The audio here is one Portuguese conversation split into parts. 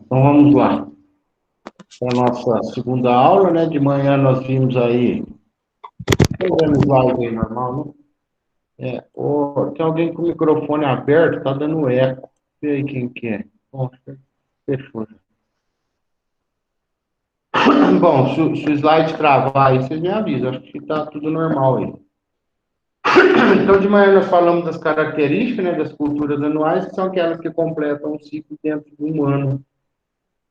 Então vamos lá. Para a nossa segunda aula, né? De manhã nós vimos aí. Estou vendo o slide aí normal, né? Tem alguém com o microfone aberto, tá dando eco. Vê aí quem que é. Bom, fechou. Bom, se o slide travar aí, vocês me avisam. Acho que está tudo normal aí. Então, de manhã nós falamos das características, né, das culturas anuais, que são aquelas que completam um ciclo dentro de um ano.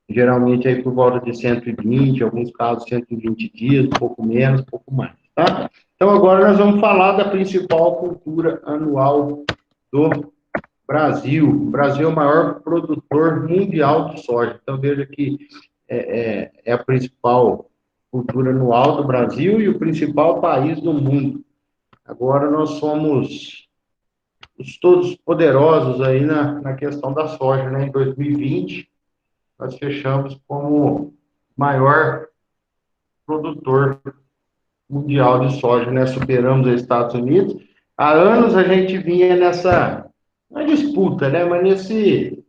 Geralmente aí por volta de 120, em alguns casos 120 dias, um pouco menos, um pouco mais, tá? Então agora nós vamos falar da principal cultura anual do Brasil. O Brasil é o maior produtor mundial de soja. Então veja que é a principal cultura anual do Brasil e o principal país do mundo. Agora nós somos os todos poderosos aí na questão da soja, né? Em 2020, nós fechamos como maior produtor mundial de soja, né? Superamos os Estados Unidos. Há anos a gente vinha nessa, não é disputa, né? Mas nesse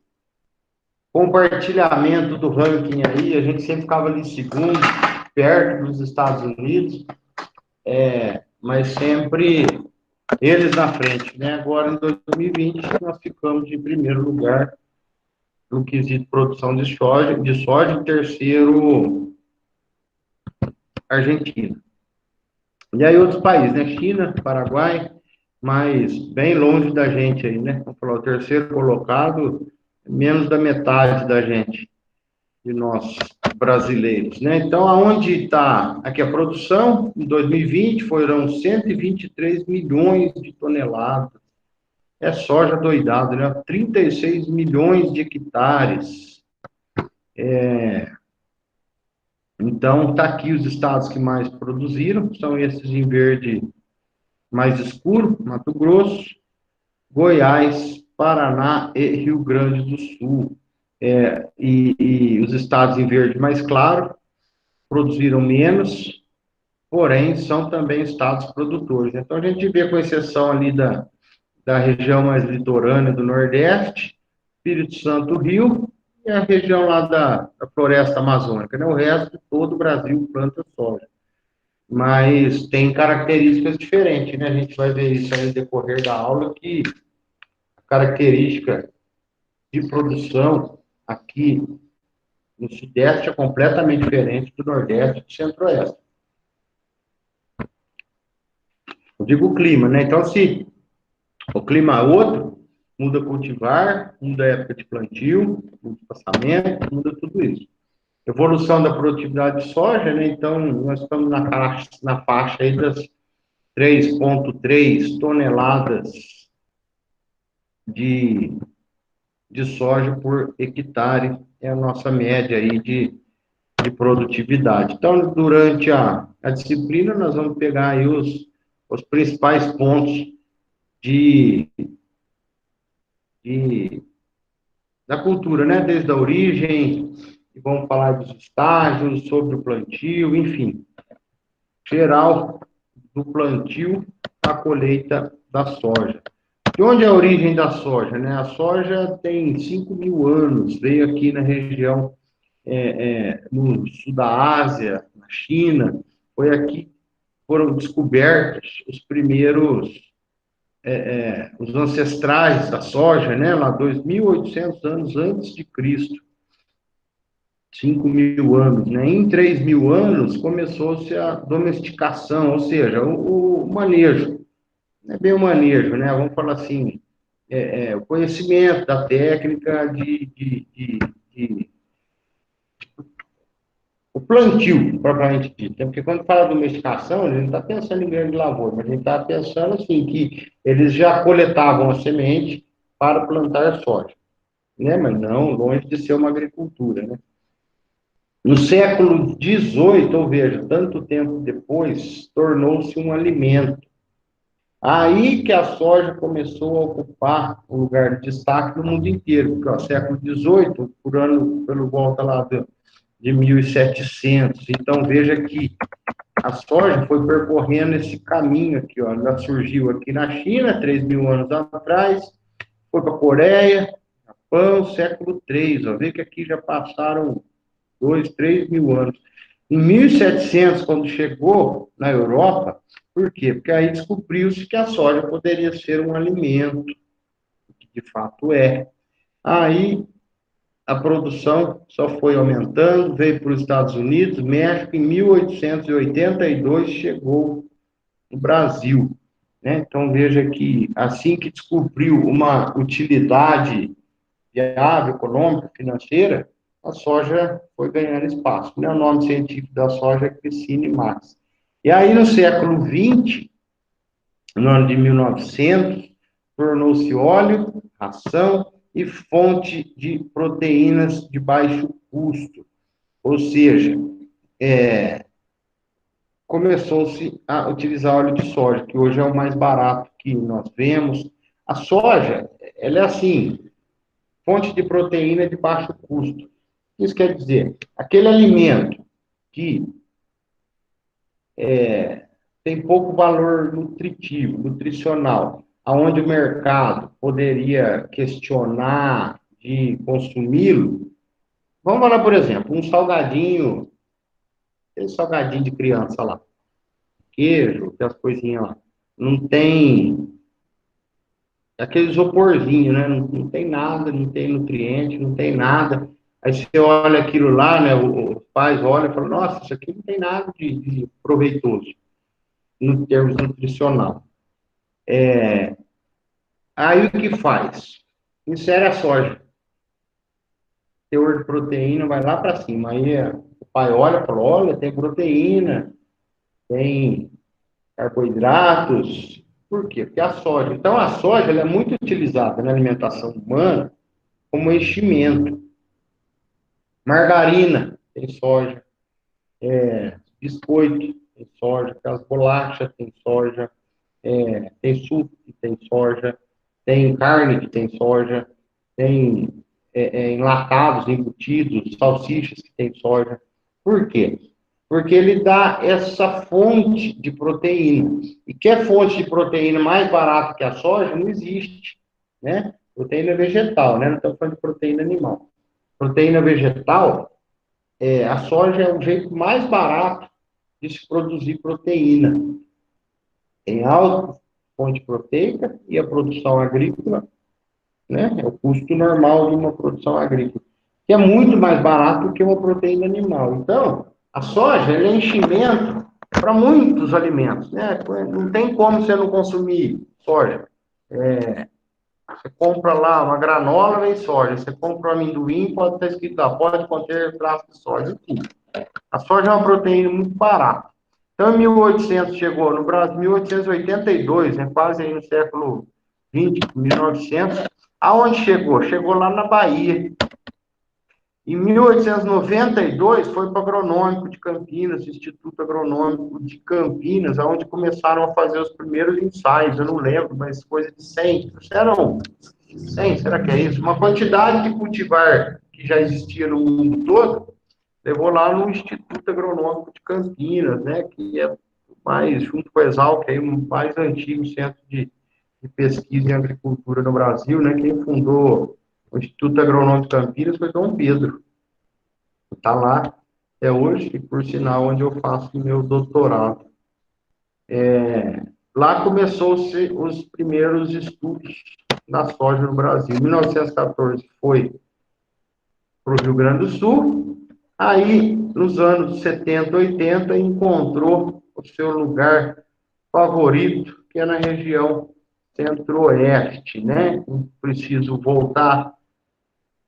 compartilhamento do ranking aí, a gente sempre ficava ali em segundo, perto dos Estados Unidos, mas sempre eles na frente, né? Agora, em 2020, nós ficamos em primeiro lugar no quesito produção de soja, em terceiro, Argentina. E aí outros países, né? China, Paraguai, mas bem longe da gente aí, né? Vamos falar, o terceiro colocado, menos da metade da gente, de nós brasileiros, né? Então, aonde está aqui a produção? Em 2020 foram 123 milhões de toneladas. É soja doidado, né? 36 milhões de hectares. Então, está aqui os estados que mais produziram, são esses em verde mais escuro, Mato Grosso, Goiás, Paraná e Rio Grande do Sul. E os estados em verde mais claro produziram menos, porém são também estados produtores. Então, a gente vê, com exceção ali da região mais litorânea do Nordeste, Espírito Santo, Rio, e a região lá da floresta amazônica, né? O resto, todo o Brasil planta soja. Mas tem características diferentes, né? A gente vai ver isso aí no decorrer da aula, que a característica de produção aqui no Sudeste é completamente diferente do Nordeste e do Centro-Oeste. Eu digo o clima, né? Então, se o clima é outro, muda cultivar, muda a época de plantio, muda o passamento, muda tudo isso. Evolução da produtividade de soja, né? Então, nós estamos na faixa aí das 3,3 toneladas de soja por hectare, é a nossa média aí de produtividade. Então, durante a disciplina, nós vamos pegar aí os principais pontos da cultura, né? Desde a origem, e vamos falar dos estágios, sobre o plantio, enfim, geral do plantio à colheita da soja. De onde é a origem da soja, né? A soja tem 5.000 anos, veio aqui na região, no sul da Ásia, na China, foi aqui que foram descobertos os primeiros, os ancestrais da soja, né? Lá 2.800 anos antes de Cristo. 5.000 anos, né? Em 3.000 anos começou-se a domesticação, ou seja, o manejo, não é bem o manejo, né? Vamos falar assim, o conhecimento da técnica o plantio, propriamente dito, né? Porque quando fala domesticação, a gente não está pensando em grande lavoura, mas a gente está pensando assim, que eles já coletavam a semente para plantar soja, né? Mas não, longe de ser uma agricultura, né? No século XVIII, ou veja, tanto tempo depois, tornou-se um alimento. Aí que a soja começou a ocupar um lugar de destaque no mundo inteiro, porque, ó, século XVIII, pelo volta lá de 1700. Então, veja que a soja foi percorrendo esse caminho aqui, ó. Ela surgiu aqui na China, 3.000 anos atrás, foi para a Coreia, Japão, século III, ó, vê que aqui já passaram 2, 3 mil anos. Em 1700, quando chegou na Europa, por quê? Porque aí descobriu-se que a soja poderia ser um alimento, que de fato é. Aí a produção só foi aumentando, veio para os Estados Unidos, México, em 1882 chegou no Brasil, né? Então veja que assim que descobriu uma utilidade viável, econômica, financeira, a soja foi ganhando espaço. O nome científico da soja é Clicine max. E aí no século XX, no ano de 1900, tornou-se óleo, ração e fonte de proteínas de baixo custo. Ou seja, começou-se a utilizar óleo de soja, que hoje é o mais barato que nós vemos. A soja, ela é assim, fonte de proteína de baixo custo. Isso quer dizer, aquele alimento que tem pouco valor nutritivo, nutricional, aonde o mercado poderia questionar de consumi-lo. Vamos falar, por exemplo, um salgadinho, aquele salgadinho de criança lá, queijo, aquelas coisinhas lá. Não tem aquele isoporzinho, né? Não tem nada, não tem nutriente, não tem nada. Aí você olha aquilo lá, né? Os pais olham e falam, nossa, isso aqui não tem nada de proveitoso, em termos nutricional. Aí o que faz? Insere a soja. Teor de proteína vai lá para cima. Aí o pai olha e fala, olha, tem proteína, tem carboidratos. Por quê? Porque a soja. Então, a soja ela é muito utilizada na alimentação humana como enchimento. Margarina tem soja, biscoito tem soja, aquelas bolachas tem soja, tem suco que tem soja, tem carne que tem soja, tem enlatados, embutidos, salsichas que tem soja. Por quê? Porque ele dá essa fonte de proteína. E que é fonte de proteína mais barata que a soja? Não existe, né? Proteína vegetal, né? Não estamos falando de proteína animal. Proteína vegetal, a soja é o jeito mais barato de se produzir proteína. Tem alta fonte proteica e a produção agrícola, né? É o custo normal de uma produção agrícola, que é muito mais barato que uma proteína animal. Então, a soja é enchimento para muitos alimentos, né? Não tem como você não consumir soja. Você compra lá uma granola, vem soja. Você compra um amendoim, pode estar escrito lá, pode conter traço de soja. Enfim, a soja é uma proteína muito barata. Então, em 1800 chegou no Brasil, 1882, né, quase aí no século XX, 1900. Aonde chegou? Chegou lá na Bahia. Em 1892 foi para o Agronômico de Campinas, Instituto Agronômico de Campinas, onde começaram a fazer os primeiros ensaios. Eu não lembro, mas coisa de 100. Eram 100, será que é isso? Uma quantidade de cultivar que já existia no mundo todo, levou lá no Instituto Agronômico de Campinas, né, que é mais, junto com a Exalc, aí, o mais antigo centro de pesquisa em agricultura no Brasil, né, quem fundou o Instituto Agronômico de Campinas foi Dom Pedro. Está lá até hoje, e por sinal, onde eu faço meu doutorado. Lá começou-se os primeiros estudos da soja no Brasil. Em 1914 foi para o Rio Grande do Sul. Aí, nos anos 70, 80, encontrou o seu lugar favorito, que é na região centro-oeste, né? Não preciso voltar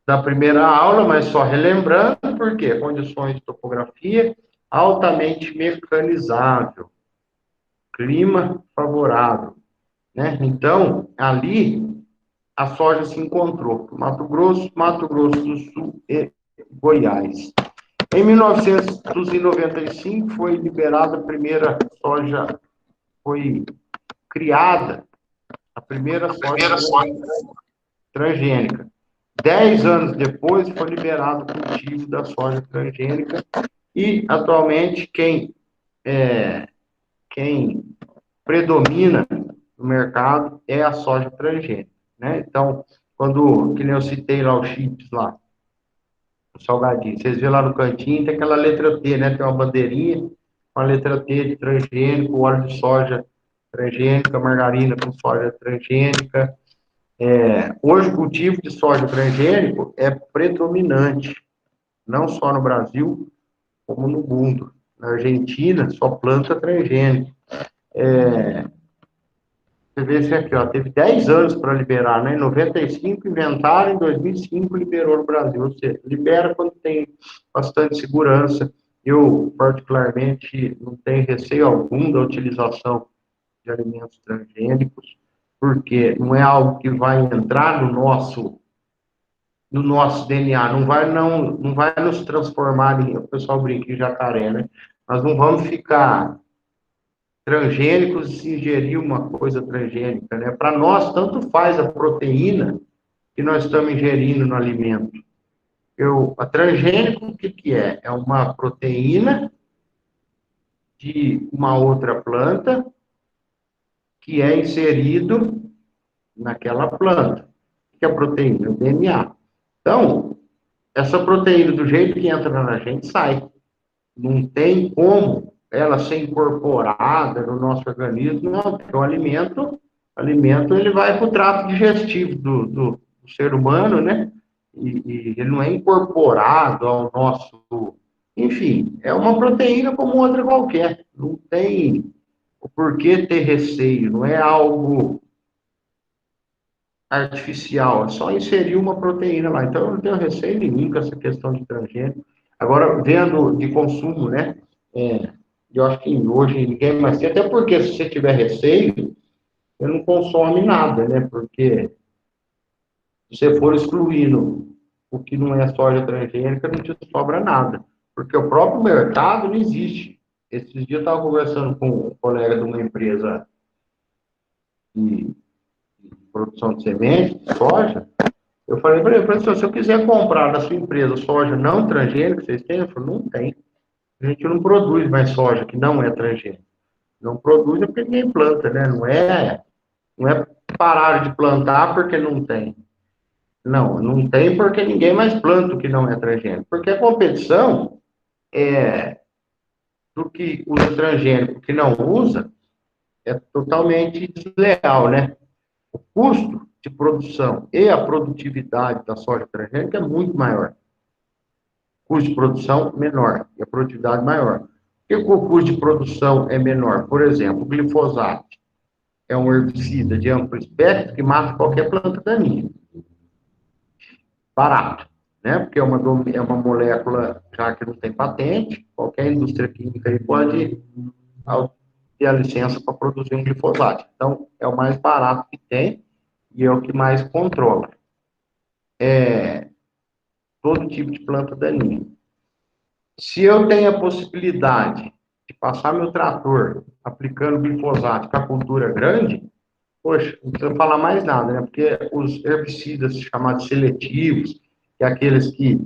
da primeira aula, mas só relembrando, porque condições de topografia altamente mecanizável, clima favorável, né? Então, ali a soja se encontrou, Mato Grosso do Sul e Goiás. Em 1995 foi liberada a primeira soja, foi criada a primeira soja transgênica. 10 anos depois foi liberado o cultivo da soja transgênica e atualmente quem predomina no mercado é a soja transgênica, né? Então, quando, que nem eu citei lá os chips lá, o salgadinho, vocês vê lá no cantinho, tem aquela letra T, né? Tem uma bandeirinha com a letra T de transgênico, óleo de soja transgênica, margarina com soja transgênica. Hoje o cultivo de soja transgênico é predominante, não só no Brasil, como no mundo. Na Argentina, só planta transgênico. Você vê isso aqui, ó, teve 10 anos para liberar, né? Em 95 inventaram, em 2005 liberou no Brasil. Ou seja, libera quando tem bastante segurança. Eu, particularmente, não tenho receio algum da utilização de alimentos transgênicos, porque não é algo que vai entrar no nosso DNA, não vai nos transformar em, o pessoal brinca em jacaré, né? Nós não vamos ficar transgênicos e se ingerir uma coisa transgênica, né? Para nós, tanto faz a proteína que nós estamos ingerindo no alimento. A transgênico, o que que é? É uma proteína de uma outra planta que é inserido naquela planta. O que é a proteína? O DNA. Então, essa proteína, do jeito que entra na gente, sai. Não tem como ela ser incorporada no nosso organismo, não, porque o alimento ele vai para o trato digestivo do ser humano, né? E ele não é incorporado ao nosso. Enfim, é uma proteína como outra qualquer. Não tem o porquê ter receio, não é algo artificial, é só inserir uma proteína lá. Então, eu não tenho receio nenhum com essa questão de transgênico. Agora, vendo de consumo, né? Eu acho que hoje ninguém mais tem, até porque se você tiver receio, você não consome nada, né? Porque se você for excluindo o que não é soja transgênica, não te sobra nada. Porque o próprio mercado não existe. Esses dias eu estava conversando com um colega de uma empresa de produção de semente, de soja. Eu falei para ele, professor, se eu quiser comprar da sua empresa soja não transgênica, vocês têm? Ele falou, não tem. A gente não produz mais soja que não é transgênica. Não produz é porque ninguém planta, né? Não é parar de plantar porque não tem. Não, não tem porque ninguém mais planta o que não é transgênico. Porque a competição do que usa transgênico que não usa é totalmente desleal, né? O custo de produção e a produtividade da soja transgênica é muito maior. O custo de produção menor e a produtividade maior. Por que o custo de produção é menor? Por exemplo, o glifosato é um herbicida de amplo espectro que mata qualquer planta daninha. Barato, né? Porque é uma molécula já que não tem patente, qualquer indústria química aí pode ter a licença para produzir um glifosato. Então, é o mais barato que tem e é o que mais controla todo tipo de planta daninha. Se eu tenho a possibilidade de passar meu trator aplicando glifosato com a cultura grande, poxa, não precisa falar mais nada, né? Porque os herbicidas chamados seletivos, que é aqueles que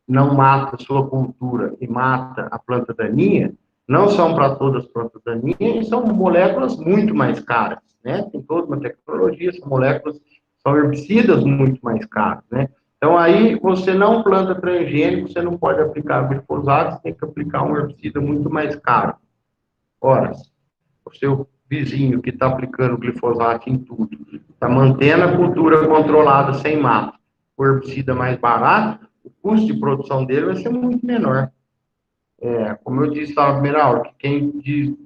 não matam a sua cultura e mata a planta daninha, não são para todas as plantas daninhas e são moléculas muito mais caras, né? Tem toda uma tecnologia, são moléculas, são herbicidas muito mais caros, né? Então, aí, você não planta transgênico, você não pode aplicar glifosato, você tem que aplicar um herbicida muito mais caro. Ora, o seu vizinho que está aplicando glifosato em tudo, está mantendo a cultura controlada sem mato, o herbicida mais barato, o custo de produção dele vai ser muito menor. Como eu disse lá na primeira aula, que quem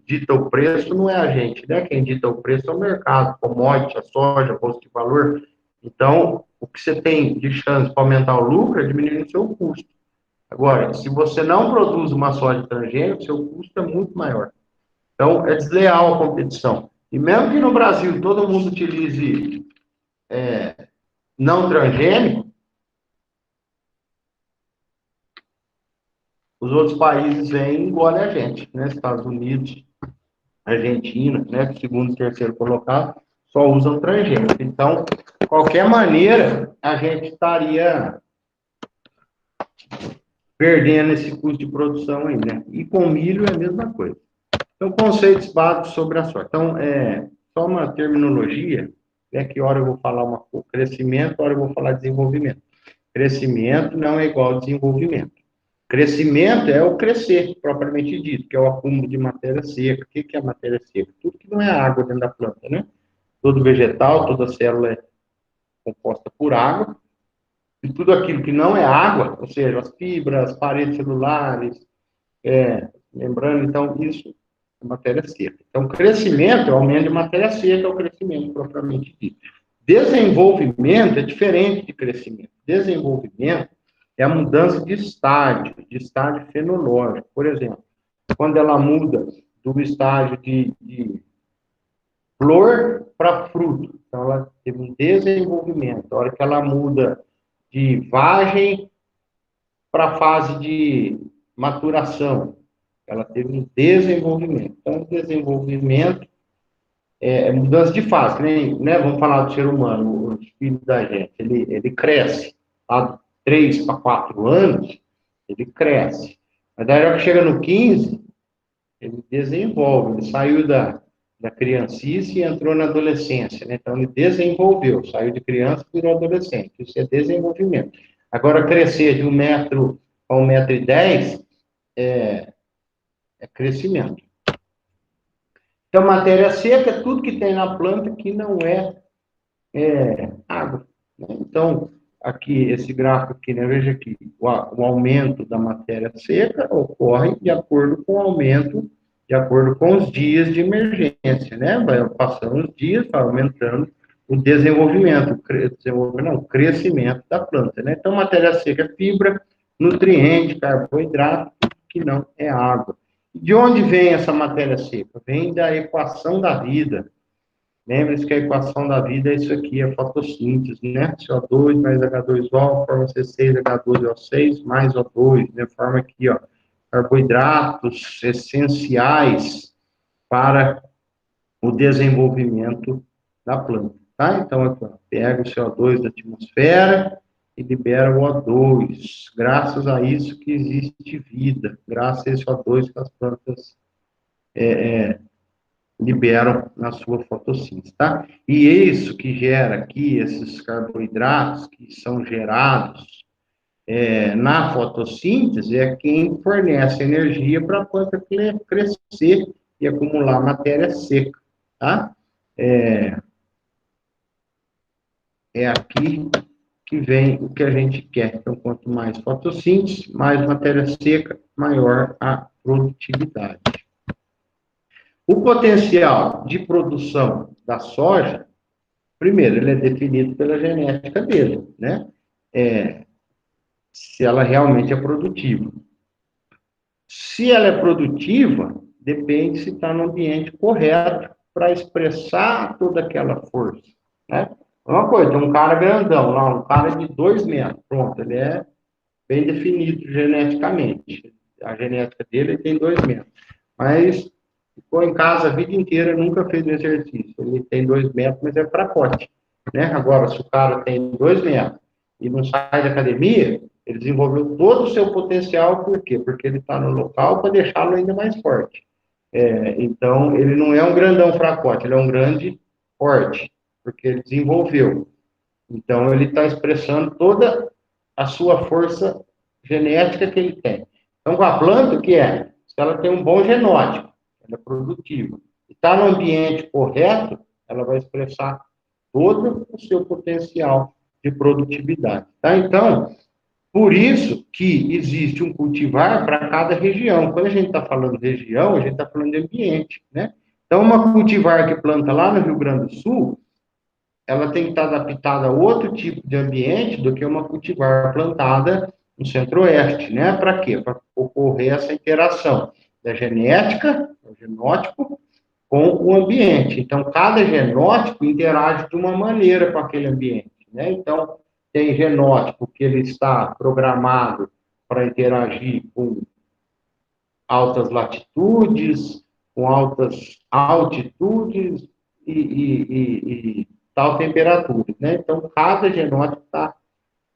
dita o preço não é a gente, né? Quem dita o preço é o mercado, commodity, a soja, a bolsa de valor. Então, o que você tem de chance para aumentar o lucro é diminuir o seu custo. Agora, se você não produz uma soja transgênica, seu custo é muito maior. Então, é desleal a competição. E mesmo que no Brasil todo mundo utilize não transgênico, os outros países vêm e engolem a gente, né? Estados Unidos, Argentina, né? Segundo e terceiro colocado, só usam transgênico. Então, de qualquer maneira, a gente estaria perdendo esse custo de produção aí, né? E com milho é a mesma coisa. Então, conceitos básicos sobre a soja. Então, só uma terminologia. né, que hora eu vou falar uma coisa, crescimento, hora eu vou falar desenvolvimento. Crescimento não é igual a desenvolvimento. Crescimento é o crescer, propriamente dito, que é o acúmulo de matéria seca. O que é a matéria seca? Tudo que não é água dentro da planta, né? Todo vegetal, toda célula é composta por água, e tudo aquilo que não é água, ou seja, as fibras, as paredes celulares, membrana, então isso é matéria seca. Então, crescimento é o aumento de matéria seca, é o crescimento propriamente dito. Desenvolvimento é diferente de crescimento. Desenvolvimento é a mudança de estágio fenológico. Por exemplo, quando ela muda do estágio de flor para fruto. Então, ela teve um desenvolvimento. A hora que ela muda de vagem para a fase de maturação, ela teve um desenvolvimento. Então, desenvolvimento é mudança de fase, né? Vamos falar do ser humano, o filho da gente, ele cresce. Há 3 para 4 anos, ele cresce. Mas daí, a hora que chega no 15, ele desenvolve, ele saiu da criancice e entrou na adolescência, né? Então, ele desenvolveu, saiu de criança e virou adolescente. Isso é desenvolvimento. Agora, crescer de 1 metro a 1,10 m é crescimento. Então, matéria seca é tudo que tem na planta que não é água, né? Então, aqui, esse gráfico aqui, né? Veja aqui, o aumento da matéria seca ocorre de acordo com o aumento, de acordo com os dias de emergência, né? Vai passando os dias, vai aumentando o desenvolvimento, o crescimento da planta, né? Então, matéria seca é fibra, nutriente, carboidrato, que não é água. De onde vem essa matéria seca? Vem da equação da vida. Lembre-se que a equação da vida é isso aqui, a fotossíntese, né? CO2 mais H2O, forma C6H12O6 mais O2, né? Forma aqui, ó, carboidratos essenciais para o desenvolvimento da planta, tá? Então, aqui, ó, pega o CO2 da atmosfera e libera o O2. Graças a isso que existe vida, graças a esse O2 que as plantas liberam na sua fotossíntese, tá? E isso que gera aqui, esses carboidratos que são gerados na fotossíntese, é quem fornece energia para a planta crescer e acumular matéria seca, tá? É aqui que vem o que a gente quer. Então, quanto mais fotossíntese, mais matéria seca, maior a produtividade. O potencial de produção da soja, primeiro, ele é definido pela genética dele, né? Se ela realmente é produtiva. Se ela é produtiva, depende se está no ambiente correto para expressar toda aquela força, né? Uma coisa, tem um cara grandão lá, um cara de 2 metros, pronto, ele é bem definido geneticamente. A genética dele tem 2 metros. Mas ficou em casa a vida inteira, nunca fez exercício. Ele tem 2 metros, mas é fracote, né? Agora, se o cara tem 2 metros e não sai da academia, ele desenvolveu todo o seu potencial, por quê? Porque ele está no local para deixá-lo ainda mais forte. Então, ele não é um grandão fracote, ele é um grande forte, porque ele desenvolveu. Então, ele está expressando toda a sua força genética que ele tem. Então, com a planta, o que é? Se ela tem um bom genótipo, ela é produtiva, e está no ambiente correto, ela vai expressar todo o seu potencial de produtividade. Tá? Então, por isso que existe um cultivar para cada região. Quando a gente está falando de região, a gente está falando de ambiente, né? Então, uma cultivar que planta lá no Rio Grande do Sul, ela tem que estar adaptada a outro tipo de ambiente do que uma cultivar plantada no centro-oeste, né? Para quê? Para ocorrer essa interação da genética, o genótipo, com o ambiente. Então, cada genótipo interage de uma maneira com aquele ambiente, né? Então, tem genótipo que ele está programado para interagir com altas latitudes, com altas altitudes e tal temperatura, né? Então, cada genótipo está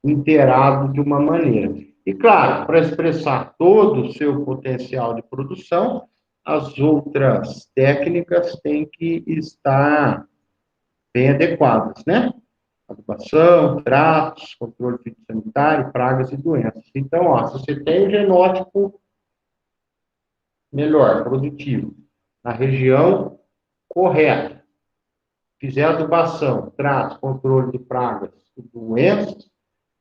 inteirado de uma maneira. E, claro, para expressar todo o seu potencial de produção, as outras técnicas têm que estar bem adequadas, né? Adubação, tratos, controle fitossanitário, pragas e doenças. Então, ó, se você tem o genótipo melhor, produtivo, na região correta, fizer adubação, tratos, controle de pragas e doenças,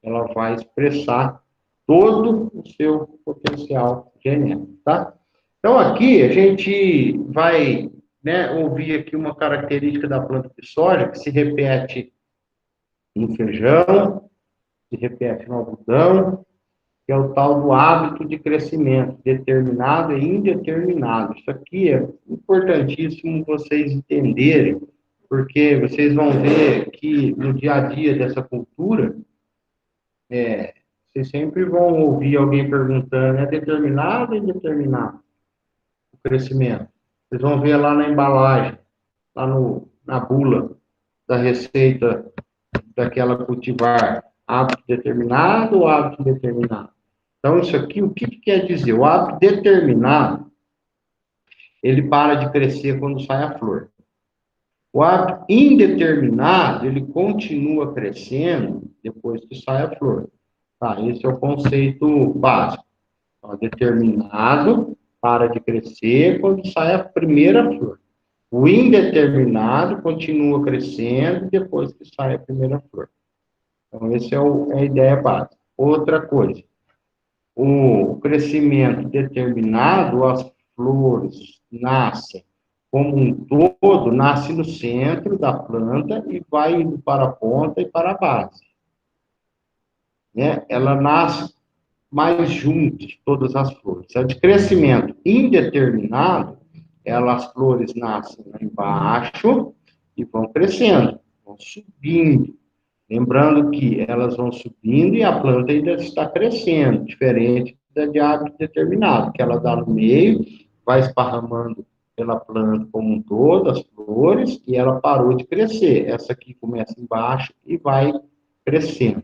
ela vai expressar todo o seu potencial genético, tá? Então, aqui a gente vai, né, ouvir aqui uma característica da planta de soja que se repete no feijão, se repete no algodão, que é o tal do hábito de crescimento, determinado e indeterminado. Isso aqui é importantíssimo vocês entenderem, porque vocês vão ver que no dia a dia dessa cultura, vocês sempre vão ouvir alguém perguntando, é determinado ou indeterminado o crescimento? Vocês vão ver lá na embalagem, lá na bula da receita daquela cultivar, hábito determinado ou hábito indeterminado? Então, isso aqui, o que quer dizer? O hábito determinado, ele para de crescer quando sai a flor. O hábito indeterminado, ele continua crescendo depois que sai a flor. Tá, esse é o conceito básico. Então, determinado para de crescer quando sai a primeira flor. O indeterminado continua crescendo depois que sai a primeira flor. Então, essa é a ideia básica. Outra coisa, o crescimento determinado, as flores nascem como um todo, nasce no centro da planta e vai indo para a ponta e para a base. Né? Ela nasce mais juntas, todas as flores. A de crescimento indeterminado, as flores nascem lá embaixo e vão crescendo, vão subindo. Lembrando que elas vão subindo e a planta ainda está crescendo, diferente da de hábito determinado, que ela dá no meio, vai esparramando pela planta como um todo, as flores, e ela parou de crescer. Essa aqui começa embaixo e vai crescendo.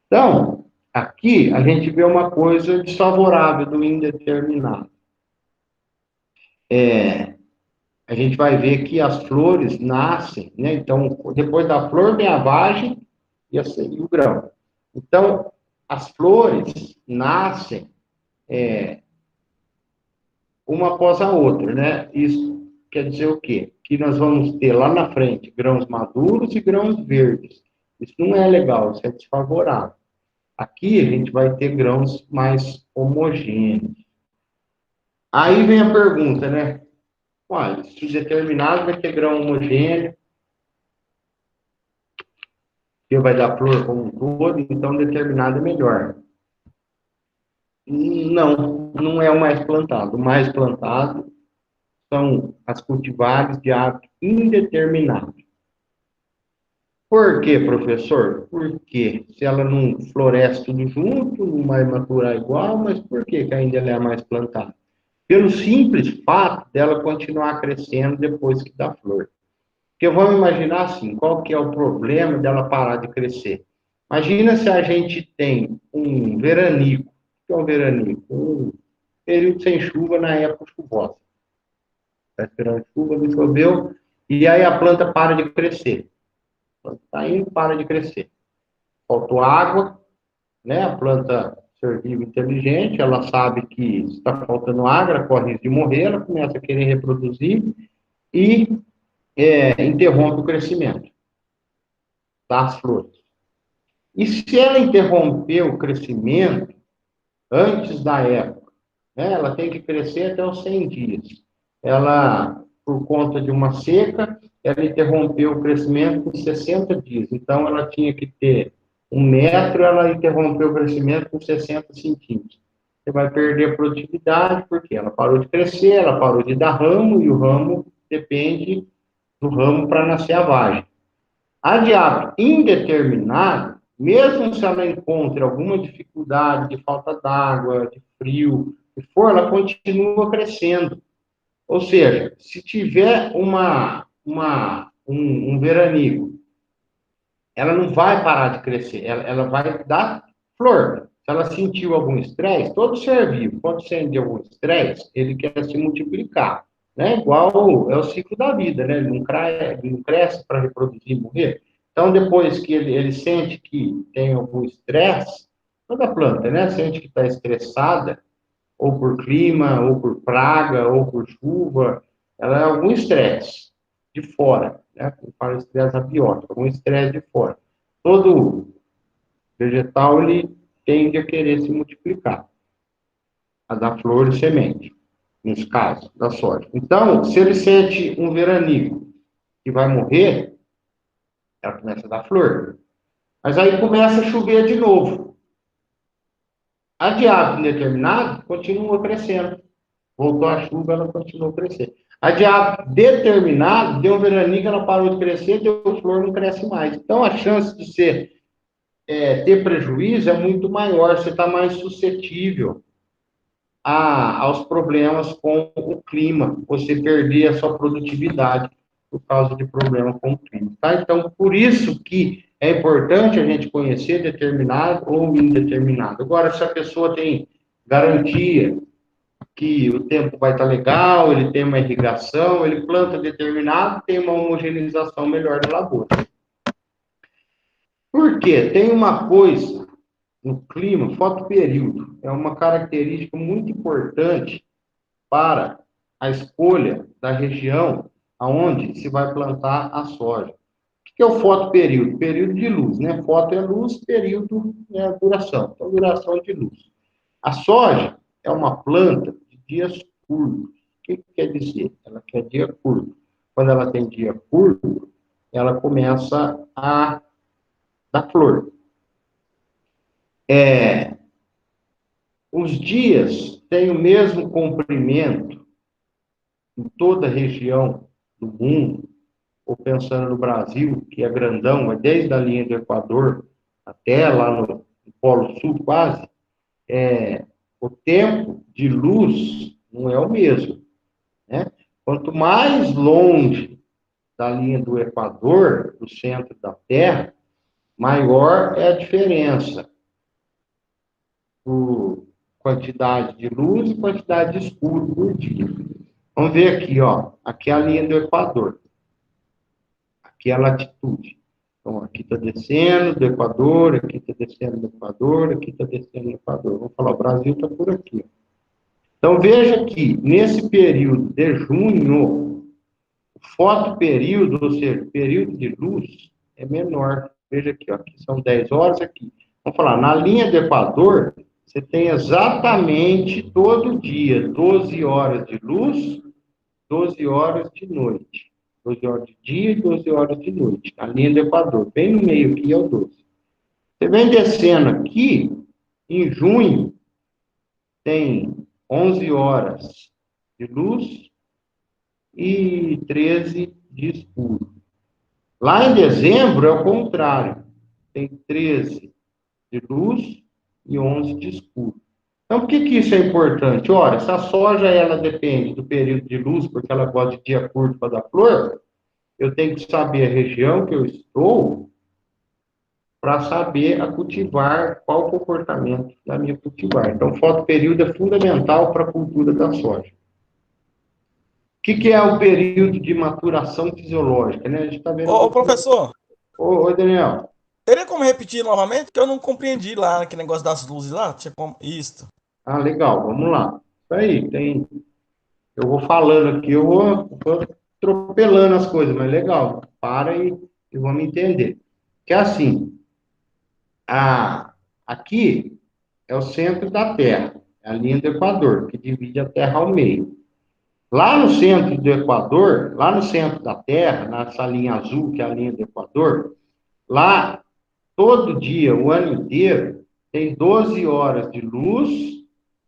Então, aqui a gente vê uma coisa desfavorável do indeterminado. A gente vai ver que as flores nascem, né? Então, depois da flor vem a vagem e o grão. Então, as flores nascem uma após a outra, né? Isso quer dizer o quê? Que nós vamos ter lá na frente grãos maduros e grãos verdes. Isso não é legal, isso é desfavorável. Aqui a gente vai ter grãos mais homogêneos. Aí vem a pergunta, né? Olha, se determinado vai ter grão homogêneo, que vai dar flor como um todo, então determinado é melhor. Não é o mais plantado. O mais plantado são as cultivares de hábito indeterminado. Por quê, professor? Porque se ela não floresce tudo junto, não vai maturar igual, mas por que ainda ela é a mais plantada? Pelo simples fato dela continuar crescendo depois que dá flor. Porque vamos imaginar assim, qual que é o problema dela parar de crescer? Imagina se a gente tem um veranico. O que é um veranico? Um período sem chuva na época chuvosa. Está esperando chuva, não choveu, e aí a planta para de crescer. Está indo, para de crescer. Faltou água, né? A planta ser viva inteligente, ela sabe que está faltando água, ela corre risco de morrer, ela começa a querer reproduzir e interrompe o crescimento das flores. E se ela interromper o crescimento antes da época, né? Ela tem que crescer até os 100 dias. Ela, por conta de uma seca, ela interrompeu o crescimento com 60 dias. Então, ela tinha que ter 1 metro, ela interrompeu o crescimento com 60 centímetros. Você vai perder a produtividade, porque ela parou de crescer, ela parou de dar ramo, e o ramo depende do ramo para nascer a vagem. A de hábito indeterminado, mesmo se ela encontre alguma dificuldade de falta d'água, de frio, que for, ela continua crescendo. Ou seja, se tiver um veranico, ela não vai parar de crescer, ela vai dar flor. Se ela sentiu algum estresse, todo ser vivo, quando sente algum estresse, ele quer se multiplicar. né? Igual é o ciclo da vida, né? Ele não cresce para reproduzir e morrer. Então, depois que ele sente que tem algum estresse, toda planta, né? Sente que está estressada, ou por clima, ou por praga, ou por chuva, ela é algum estresse de fora, né? Eu falo estresse abiótico, algum estresse de fora. Todo vegetal, ele tende a querer se multiplicar, a dar flor e semente, nesse caso, da soja. Então, se ele sente um veranico que vai morrer, ela começa a dar flor. Mas aí começa a chover de novo. A de hábito indeterminado continua crescendo. Voltou a chuva, ela continuou crescendo. A de hábito determinado, deu um veranico, ela parou de crescer, deu flor, não cresce mais. Então, a chance de ter prejuízo é muito maior, você está mais suscetível aos problemas com o clima, você perder a sua produtividade por causa de problema com o clima, tá? Então, por isso que é importante a gente conhecer determinado ou indeterminado. Agora, se a pessoa tem garantia que o tempo vai estar legal, ele tem uma irrigação, ele planta determinado, tem uma homogeneização melhor da lavoura. Por quê? Tem uma coisa no clima, fotoperíodo, é uma característica muito importante para a escolha da região aonde se vai plantar a soja. O que é o fotoperíodo? Período de luz, né? Foto é luz, período é a duração. Então, duração de luz. A soja é uma planta de dias curtos. O que quer dizer? Ela quer dia curto. Quando ela tem dia curto, ela começa a dar flor. Os dias têm o mesmo comprimento em toda a região do mundo, ou pensando no Brasil, que é grandão, mas desde a linha do Equador até lá no Polo Sul, quase, o tempo de luz não é o mesmo, né? Quanto mais longe da linha do Equador, do centro da Terra, maior é a diferença por quantidade de luz e quantidade de escuro por dia. Vamos ver aqui, ó. Aqui é a linha do Equador. Aqui é a latitude. Então, aqui está descendo do Equador, aqui está descendo do Equador, aqui está descendo do Equador. Vamos falar, o Brasil está por aqui. Então, veja que, nesse período de junho, o fotoperíodo, ou seja, o período de luz, é menor. Veja aqui, ó, aqui são 10 horas, aqui. Vamos falar, na linha do Equador, você tem exatamente todo dia 12 horas de luz, 12 horas de noite. 12 horas de dia e 12 horas de noite. A linha do Equador, bem no meio aqui é o 12. Você vem descendo aqui, em junho, tem 11 horas de luz e 13 de escuro. Lá em dezembro é o contrário. Tem 13 de luz e 11 de escuro. Então, por que isso é importante? Ora, se a soja ela depende do período de luz, porque ela gosta de dia curto para dar flor, eu tenho que saber a região que eu estou para saber a cultivar, qual o comportamento da minha cultivar. Então, o fotoperíodo é fundamental para a cultura da soja. O que é o período de maturação fisiológica? Né? A gente está vendo. Ô, professor, Ô, Daniel. teria como repetir novamente? Que eu não compreendi lá, aquele negócio das luzes lá. Tinha como... Isso. Ah, legal, vamos lá. Isso aí, tem. Eu vou falando aqui, eu vou atropelando as coisas, mas legal. Para e vamos entender. Que é assim, aqui é o centro da Terra, é a linha do Equador, que divide a Terra ao meio. Lá no centro do Equador, lá no centro da Terra, nessa linha azul, que é a linha do Equador, lá, todo dia, o ano inteiro, tem 12 horas de luz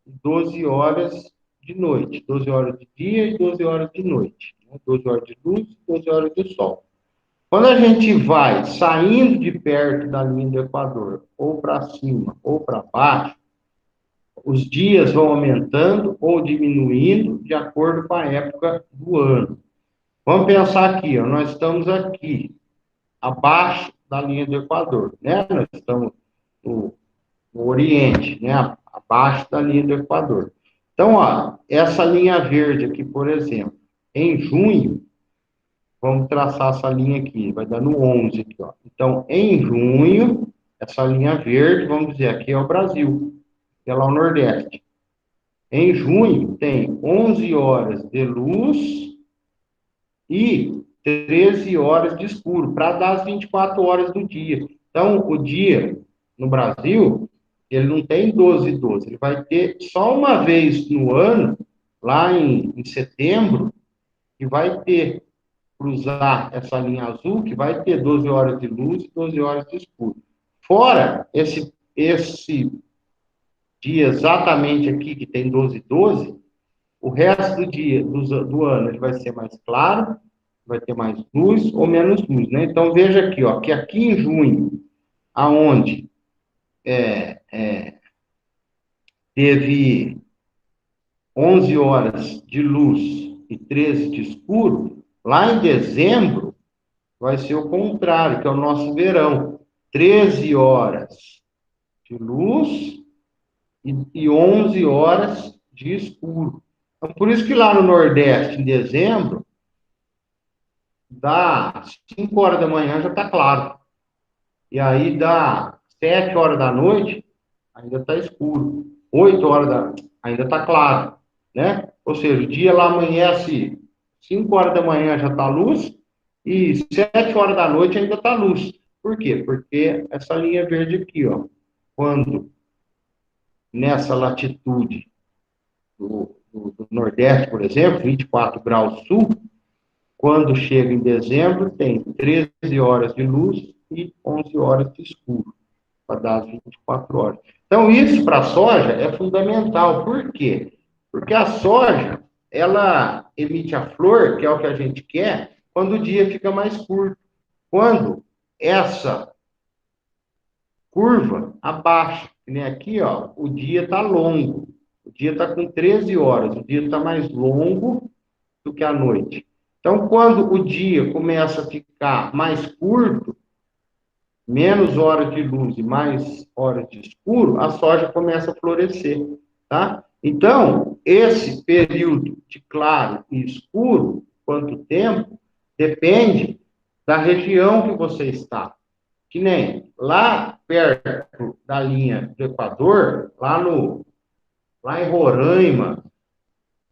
e 12 horas de noite. 12 horas de dia e 12 horas de noite. 12 horas de luz e 12 horas de sol. Quando a gente vai saindo de perto da linha do Equador, ou para cima ou para baixo, os dias vão aumentando ou diminuindo de acordo com a época do ano. Vamos pensar aqui, ó, nós estamos aqui, abaixo da linha do Equador, né? Nós estamos no Oriente, né? Abaixo da linha do Equador. Então, ó, essa linha verde aqui, por exemplo, Em junho, vamos traçar essa linha aqui, vai dar no 11 aqui, ó. Então, em junho, essa linha verde, vamos dizer, aqui é o Brasil, que é lá o Nordeste. Em junho, tem 11 horas de luz e 13 horas de escuro, para dar as 24 horas do dia. Então, o dia no Brasil, ele não tem 12 e 12, ele vai ter só uma vez no ano, lá em setembro, que vai ter, cruzar essa linha azul, que vai ter 12 horas de luz e 12 horas de escuro. Fora esse dia exatamente aqui, que tem 12 e 12, o resto do dia, do ano, ele vai ser mais claro, vai ter mais luz ou menos luz, né? Então, veja aqui, ó, que aqui em junho, aonde teve 11 horas de luz e 13 de escuro, lá em dezembro vai ser o contrário, que é o nosso verão. 13 horas de luz e 11 horas de escuro. Então, por isso que lá no Nordeste, em dezembro, dá 5 horas da manhã já está claro. E aí dá 7 horas da noite, ainda está escuro. 8 horas ainda está claro, né? Ou seja, o dia lá amanhece 5 horas da manhã já está luz e 7 horas da noite ainda está luz. Por quê? Porque essa linha verde aqui, ó, quando nessa latitude do Nordeste, por exemplo, 24 graus sul, quando chega em dezembro, tem 13 horas de luz e 11 horas de escuro, para dar as 24 horas. Então, isso para a soja é fundamental. Por quê? Porque a soja, ela emite a flor, que é o que a gente quer, quando o dia fica mais curto. Quando essa curva abaixa, que nem aqui, ó, o dia está longo. O dia está com 13 horas, o dia está mais longo do que a noite. Então, quando o dia começa a ficar mais curto, menos horas de luz e mais horas de escuro, a soja começa a florescer, tá? Então, esse período de claro e escuro, quanto tempo, depende da região que você está. Que nem lá perto da linha do Equador, lá em Roraima,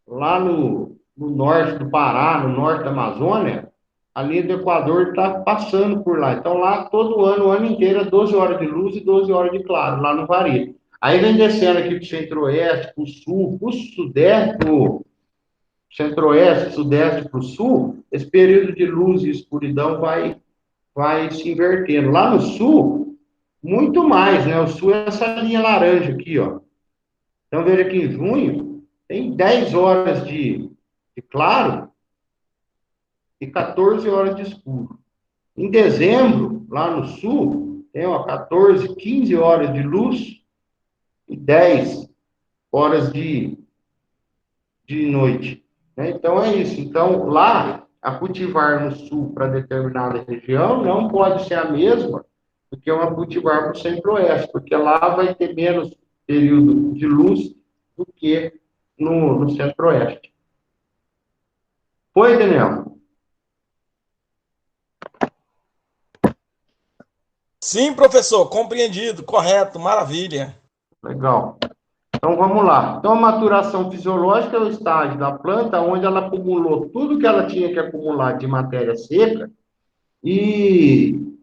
lá no norte do Pará, no norte da Amazônia, a linha do Equador está passando por lá. Então, lá, todo ano, o ano inteiro, é 12 horas de luz e 12 horas de claro, lá no varia. Aí vem descendo aqui para o centro-oeste, para o sul, para o sudeste, pro centro-oeste, sudeste, para o sul, esse período de luz e escuridão vai se invertendo. Lá no sul, muito mais, né? O sul é essa linha laranja aqui, ó. Então, veja que em junho tem 10 horas de claro e 14 horas de escuro. Em dezembro, lá no sul, tem ó, 14, 15 horas de luz e 10 horas de noite. Né? Então, é isso. Então, lá, a cultivar no sul para determinada região não pode ser a mesma do que uma cultivar para o centro-oeste, porque lá vai ter menos período de luz do que no centro-oeste. Foi, Daniel? Sim, professor, compreendido, correto, maravilha. Legal. Então vamos lá. Então a maturação fisiológica é o estágio da planta onde ela acumulou tudo que ela tinha que acumular de matéria seca e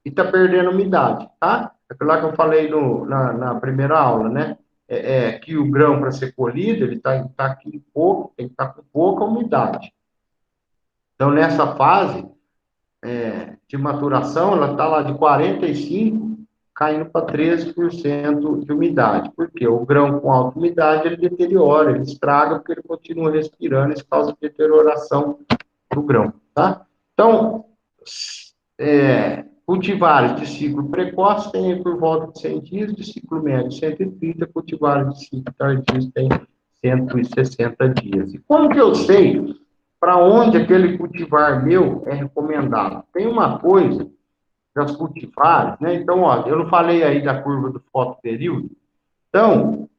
está perdendo umidade, tá? Aquilo lá que eu falei na primeira aula, né? Que o grão para ser colhido ele tá aqui pouco, tem que estar com pouca umidade. Então nessa fase de maturação, ela está lá de 45 caindo para 13% de umidade. Por quê? O grão com alta umidade, ele deteriora, ele estraga, porque ele continua respirando, isso causa deterioração do grão, tá? Então, cultivares de ciclo precoce tem por volta de 100 dias, de ciclo médio 130, cultivares de ciclo tardio tem 160 dias. E como que eu sei para onde aquele cultivar meu é recomendado? Tem uma coisa das cultivares, né? Então, ó, eu não falei aí da curva do fotoperíodo. Então,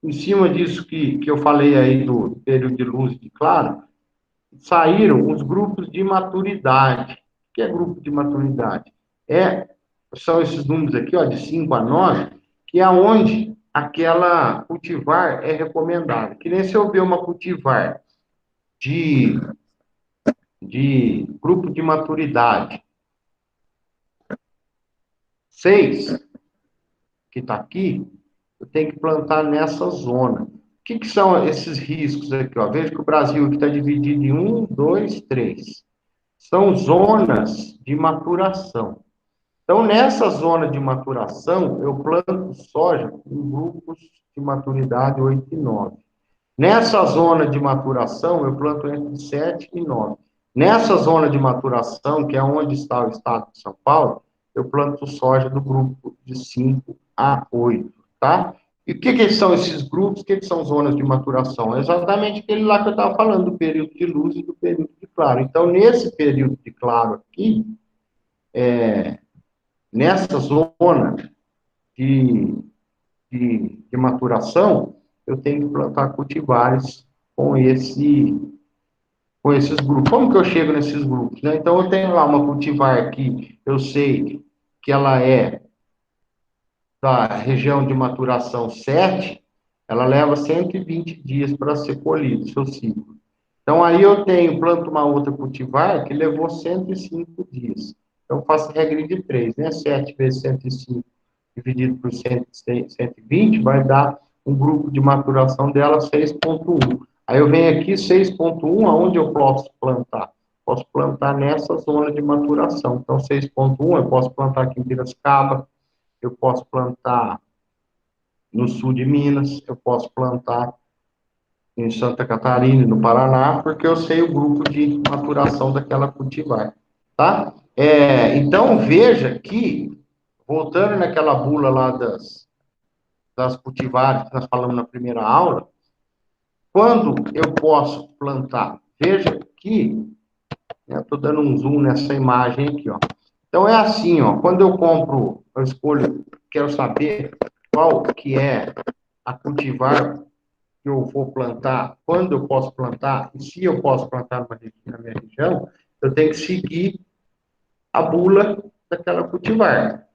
em cima disso que eu falei aí do período de luz e de claro, saíram os grupos de maturidade. O que é grupo de maturidade? São esses números aqui, ó, de 5 a 9, que é onde aquela cultivar é recomendada. Que nem se eu ver uma cultivar de, de grupo de maturidade 6, que está aqui, eu tenho que plantar nessa zona. O que são esses riscos aqui? Ó? Veja que o Brasil aqui está dividido em 1, 2, 3. São zonas de maturação. Então, nessa zona de maturação, eu planto soja em grupos de maturidade 8 e 9. Nessa zona de maturação, eu planto entre 7 e 9. Nessa zona de maturação, que é onde está o estado de São Paulo, eu planto soja do grupo de 5 a 8, tá? E o que são esses grupos? O que são zonas de maturação? É exatamente aquele lá que eu estava falando, do período de luz e do período de claro. Então, nesse período de claro aqui, nessa zona de, de maturação, eu tenho que plantar cultivares com com esses grupos. Como que eu chego nesses grupos? Né? Então, eu tenho lá uma cultivar que eu sei que ela é da região de maturação 7, ela leva 120 dias para ser colhido, seu ciclo. Então, aí eu planto uma outra cultivar que levou 105 dias. Então, eu faço regra de 3, né? 7 vezes 105 dividido por 120 vai dar um grupo de maturação dela 6,1. Aí eu venho aqui 6,1, aonde eu posso plantar? Posso plantar nessa zona de maturação. Então, 6,1 eu posso plantar aqui em Piracicaba, eu posso plantar no sul de Minas, eu posso plantar em Santa Catarina, no Paraná, porque eu sei o grupo de maturação daquela cultivar, tá? Então, veja que, voltando naquela bula lá das cultivares que nós falamos na primeira aula, quando eu posso plantar? Veja que, estou dando um zoom nessa imagem aqui, ó. Então, é assim, ó, quando eu compro, eu escolho, quero saber qual que é a cultivar que eu vou plantar, quando eu posso plantar, e se eu posso plantar na minha região, eu tenho que seguir a bula daquela cultivar.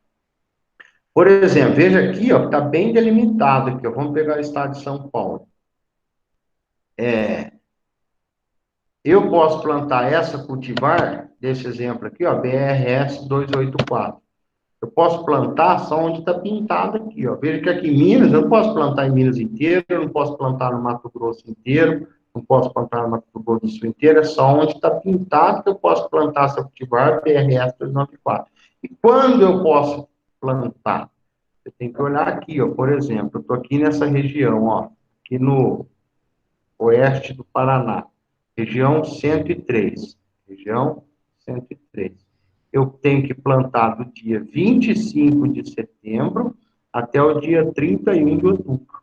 Por exemplo, veja aqui, ó, está bem delimitado aqui, ó, vamos pegar o estado de São Paulo. Eu posso plantar essa cultivar, desse exemplo aqui, ó, BRS 284. Eu posso plantar só onde está pintado aqui, ó. Veja que aqui em Minas, eu não posso plantar em Minas inteiro, eu não posso plantar no Mato Grosso inteiro, não posso plantar no Mato Grosso do Sul inteiro, é só onde está pintado que eu posso plantar essa cultivar BRS 294. E quando eu posso plantar? Você tem que olhar aqui, ó, por exemplo, eu estou aqui nessa região, ó, aqui no oeste do Paraná, região 103, região 103. Eu tenho que plantar do dia 25 de setembro até o dia 31 de outubro,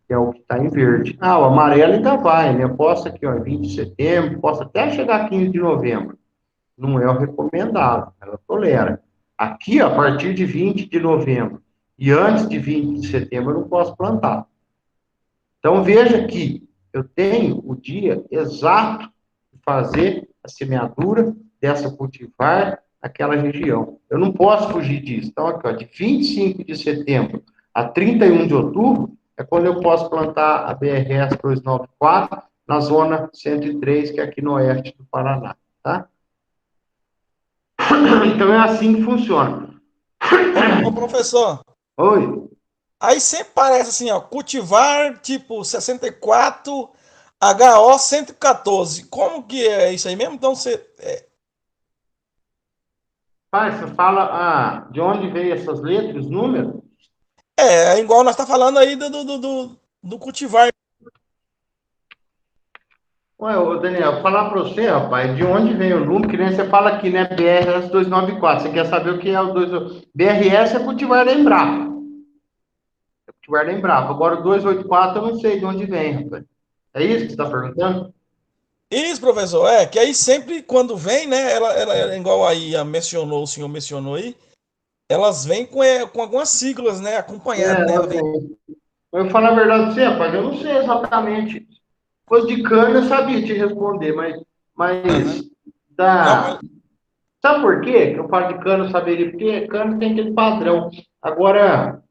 que é o que está em verde. Ah, o amarelo ainda vai, né? Eu posso aqui, ó, 20 de setembro, posso até chegar a 15 de novembro. Não é o recomendado, ela tolera. Aqui, ó, a partir de 20 de novembro e antes de 20 de setembro, eu não posso plantar. Então, veja que eu tenho o dia exato de fazer a semeadura dessa cultivar naquela região. Eu não posso fugir disso. Então, aqui, ó, de 25 de setembro a 31 de outubro é quando eu posso plantar a BRS 294 na zona 103, que é aqui no oeste do Paraná, tá? Então, é assim que funciona. Ô, professor, Oi? aí sempre parece assim, ó, cultivar tipo 64 HO 114. Como que é isso aí mesmo? Então você. Pai, você fala de onde veio essas letras, os números? É igual nós tá falando aí do cultivar. Ué, ô Daniel, vou falar para você, rapaz, de onde vem o número, que nem você fala aqui, né? BRS 294. Você quer saber o que é o 2... BRS é cultivar da Embrapa. É cultivar da Embrapa. Agora o 284 eu não sei de onde vem, rapaz. É isso que você está perguntando? Isso, professor, que aí sempre quando vem, né, ela igual aí mencionou, o senhor mencionou aí, elas vêm com algumas siglas, né, acompanhado, né, ela vem. Eu vou falar a verdade para você, rapaz, eu não sei exatamente. Coisa de cana eu sabia te responder, mas mas Aham. Não, mas sabe por quê que eu falo de cano saberia? Porque cano tem aquele padrão. Agora,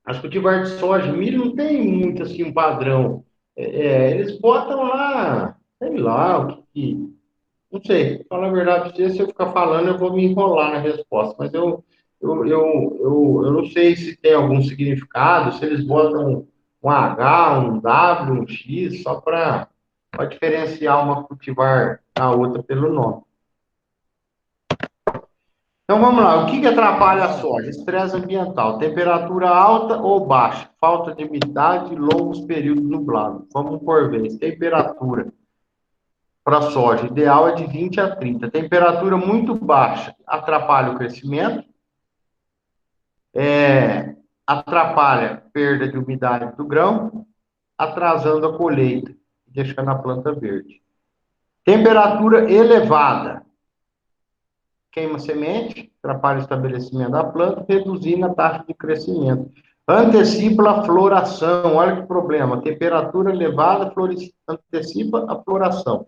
as cultivar de soja, milho não tem muito assim um padrão. Eles botam lá, sei lá, não sei. Falar a verdade, se eu ficar falando, eu vou me enrolar na resposta. Mas eu não sei se tem algum significado, se eles botam um H, um W, um X, só para diferenciar uma cultivar da outra pelo nome. Então vamos lá, o que que atrapalha a não. soja? Estresse ambiental, temperatura alta ou baixa, falta de umidade, longos períodos nublados. Vamos por vez. Temperatura para a soja, ideal é de 20 a 30. Temperatura muito baixa atrapalha o crescimento, atrapalha a perda de umidade do grão, atrasando a colheita, deixando a planta verde. Temperatura elevada, queima semente, atrapalha o estabelecimento da planta, reduzindo a taxa de crescimento. Antecipa a floração, olha que problema, temperatura elevada antecipa a floração.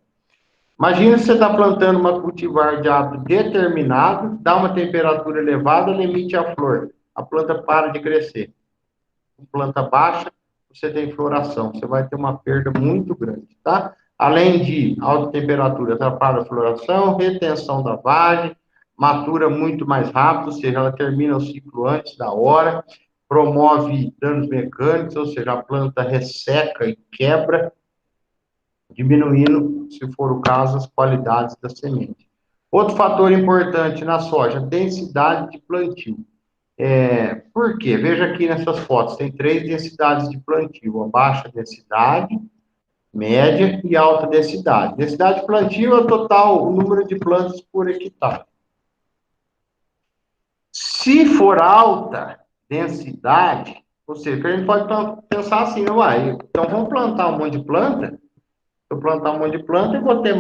Imagina se você está plantando uma cultivar de hábito determinado, dá uma temperatura elevada, ela emite a flor, a planta para de crescer. Com planta baixa, você tem floração, você vai ter uma perda muito grande, tá? Além de alta temperatura, atrapalha a floração, retenção da vagem, matura muito mais rápido, ou seja, ela termina o ciclo antes da hora, promove danos mecânicos, ou seja, a planta resseca e quebra, diminuindo, se for o caso, as qualidades da semente. Outro fator importante na soja, densidade de plantio. Por quê? Veja aqui nessas fotos, tem 3 densidades de plantio, a baixa densidade, média e alta densidade. Densidade de plantio é o total, o número de plantas por hectare. Se for alta densidade, ou seja, a gente pode pensar assim, uai, então vamos plantar um monte de planta, se eu plantar um monte de planta, eu vou ter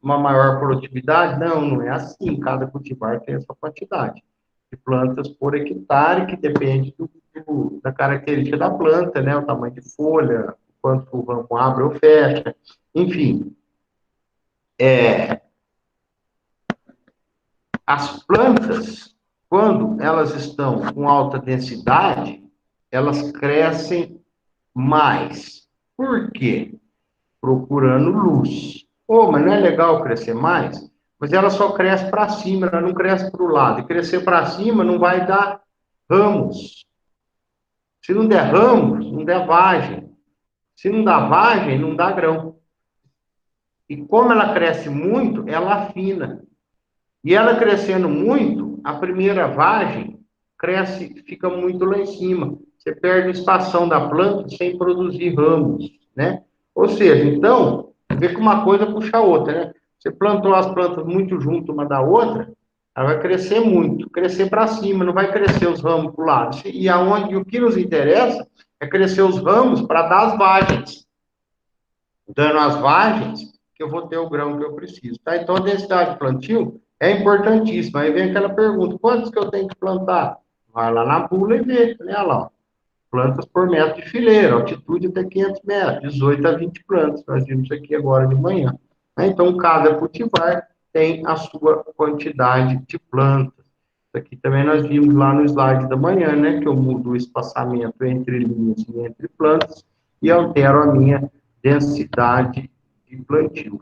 uma maior produtividade? Não, não é assim, cada cultivar tem essa quantidade de plantas por hectare, que depende da característica da planta, né? O tamanho de folha, quanto o ramo abre ou fecha, enfim. As plantas, quando elas estão com alta densidade, elas crescem mais. Por quê? Procurando luz. Mas não é legal crescer mais? Mas ela só cresce para cima, ela não cresce para o lado. E crescer para cima não vai dar ramos. Se não der ramos, não der vagem. Se não dá vagem, não dá grão. E como ela cresce muito, ela afina. E ela crescendo muito, a primeira vagem cresce, fica muito lá em cima. Você perde a estação da planta sem produzir ramos, né? Ou seja, então, vê que uma coisa puxa a outra, né? Você plantou as plantas muito junto uma da outra, ela vai crescer muito, crescer para cima, não vai crescer os ramos para o lado. E o que nos interessa é crescer os ramos para dar as vagens. Dando as vagens, que eu vou ter o grão que eu preciso, tá? Então, a densidade de plantio é importantíssima. Aí vem aquela pergunta, quantos que eu tenho que plantar? Vai lá na bula e vê, olha lá, ó. Plantas por metro de fileira, altitude até 500 metros, 18 a 20 plantas, nós vimos aqui agora de manhã. Então, cada cultivar tem a sua quantidade de plantas. Isso aqui também nós vimos lá no slide da manhã, né, que eu mudo o espaçamento entre linhas e entre plantas e altero a minha densidade de plantio.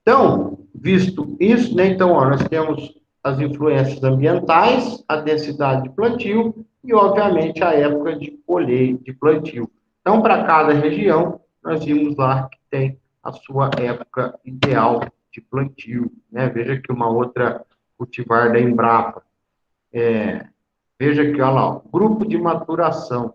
Então, visto isso, né, então, ó, nós temos as influências ambientais, a densidade de plantio e, obviamente, a época de colheita, de plantio. Então, para cada região, nós vimos lá que tem a sua época ideal de plantio, né? Veja que uma outra cultivar da Embrapa. Veja aqui, olha lá, ó, grupo de maturação,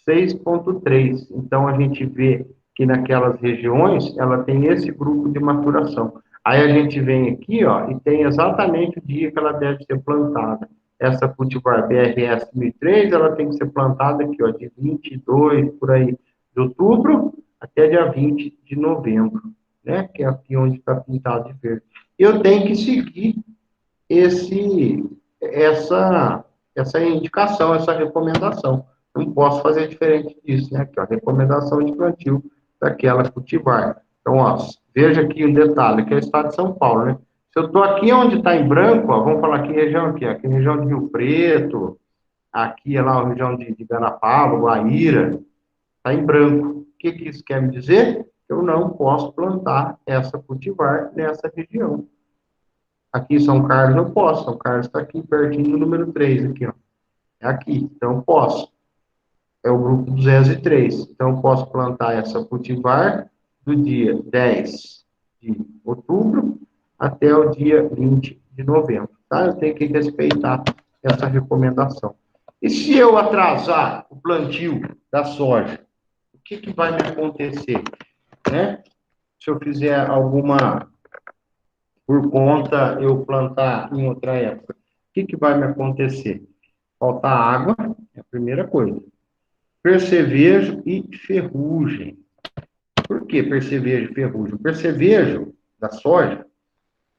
6,3. Então, a gente vê que naquelas regiões, ela tem esse grupo de maturação. Aí a gente vem aqui, ó, e tem exatamente o dia que ela deve ser plantada. Essa cultivar BRS 1003, ela tem que ser plantada aqui, ó, de 22, por aí, de outubro até dia 20 de novembro, né? Que é aqui onde está pintado de verde. Eu tenho que seguir essa indicação, essa recomendação. Não posso fazer diferente disso, né? Aqui, ó, recomendação de plantio daquela cultivar. Então, ó, veja aqui um detalhe, que é o estado de São Paulo, né? Se eu estou aqui onde está em branco, ó, vamos falar aqui região aqui região de Rio Preto, aqui é lá a região de Garapava, Guaíra, está em branco. O que que isso quer me dizer? Eu não posso plantar essa cultivar nessa região. Aqui em São Carlos eu posso, São Carlos está aqui pertinho do número 3 aqui, ó. É aqui, então eu posso. É o grupo 203. Então eu posso plantar essa cultivar do dia 10 de outubro até o dia 20 de novembro, tá? Eu tenho que respeitar essa recomendação. E se eu atrasar o plantio da soja, o que que vai me acontecer, né? Se eu fizer alguma, por conta, eu plantar em outra época, o que que vai me acontecer? Faltar água é a primeira coisa. Percevejo e ferrugem. Por que percevejo e ferrugem? O percevejo da soja,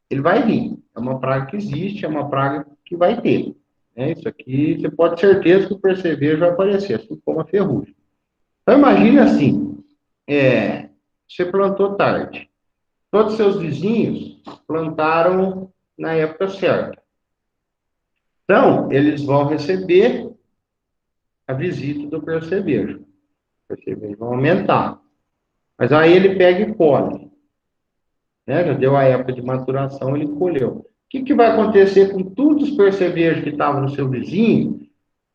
ele vai vir. É uma praga que existe, é uma praga que vai ter. Isso aqui, você pode ter certeza que o percevejo vai aparecer, assim como a ferrugem. Então, imagine assim, você plantou tarde. Todos os seus vizinhos plantaram na época certa. Então, eles vão receber a visita do percevejo. O percevejo vai aumentar. Mas aí ele pega e colhe. Né? Já deu a época de maturação, ele colheu. O que que vai acontecer com todos os percevejos que estavam no seu vizinho?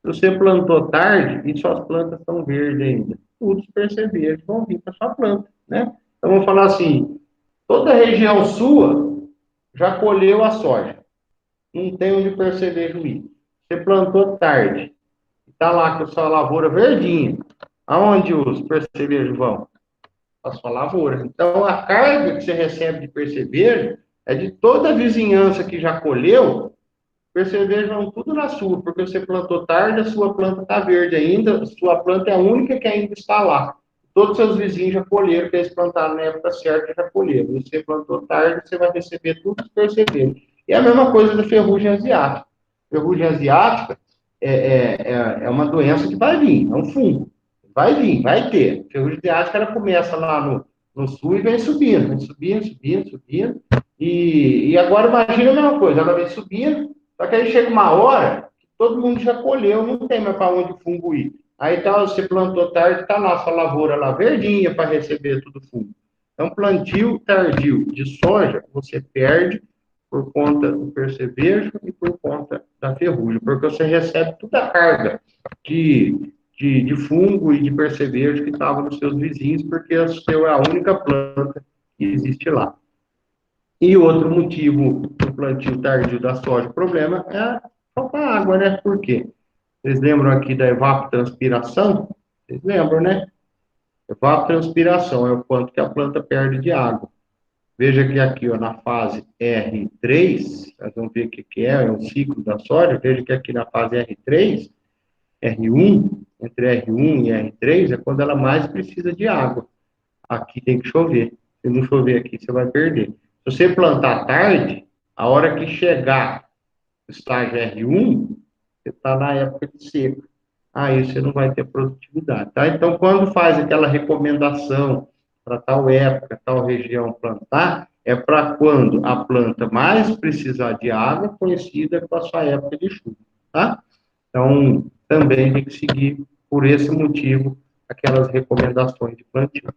Se você plantou tarde e suas plantas estão verdes ainda, todos os percevejos vão vir para sua planta, né? Então, vamos falar assim, toda a região sua já colheu a soja. Não tem onde percevejo ir. Você plantou tarde. Está lá com a sua lavoura verdinha. Aonde os percevejos vão? A sua lavoura. Então, a carga que você recebe de percevejo é de toda a vizinhança que já colheu, percevejo vão tudo na sua, porque você plantou tarde, a sua planta está verde ainda, a sua planta é a única que ainda está lá. Todos os seus vizinhos já colheram, que eles plantaram na época certa, já colheram. Você plantou tarde, você vai receber tudo os percevejos. E a mesma coisa da ferrugem asiática. Ferrugem asiática é uma doença que vai vir, é um fungo. Vai vir, vai ter. Ferrugem asiática, ela começa lá no sul e vem subindo, subindo. E agora imagina a mesma coisa, ela vem subindo, só que aí chega uma hora que todo mundo já colheu, não tem mais para onde o fungo ir. Aí tá, você plantou tarde, está lá sua lavoura lá verdinha para receber tudo fungo. Então, plantio tardio de soja, você perde por conta do percevejo e por conta da ferrugem, porque você recebe toda a carga de fungo e de percevejo que estava nos seus vizinhos, porque a seu é a única planta que existe lá. E outro motivo do plantio tardio da soja, o problema é faltar água, né? Por quê? Vocês lembram aqui da evapotranspiração? Vocês lembram, né? Evapotranspiração é o quanto que a planta perde de água. Veja que aqui, ó, na fase R3, nós vamos ver o que é um ciclo da soja. Veja que aqui na fase R3, R1, entre R1 e R3, é quando ela mais precisa de água. Aqui tem que chover. Se não chover aqui, você vai perder. Se você plantar tarde, a hora que chegar no estágio R1, você está na época de seca. Aí você não vai ter produtividade, tá? Então, quando faz aquela recomendação para tal época, tal região plantar, é para quando a planta mais precisar de água, conhecida com a sua época de chuva, tá? Então, também tem que seguir, por esse motivo, aquelas recomendações de plantio.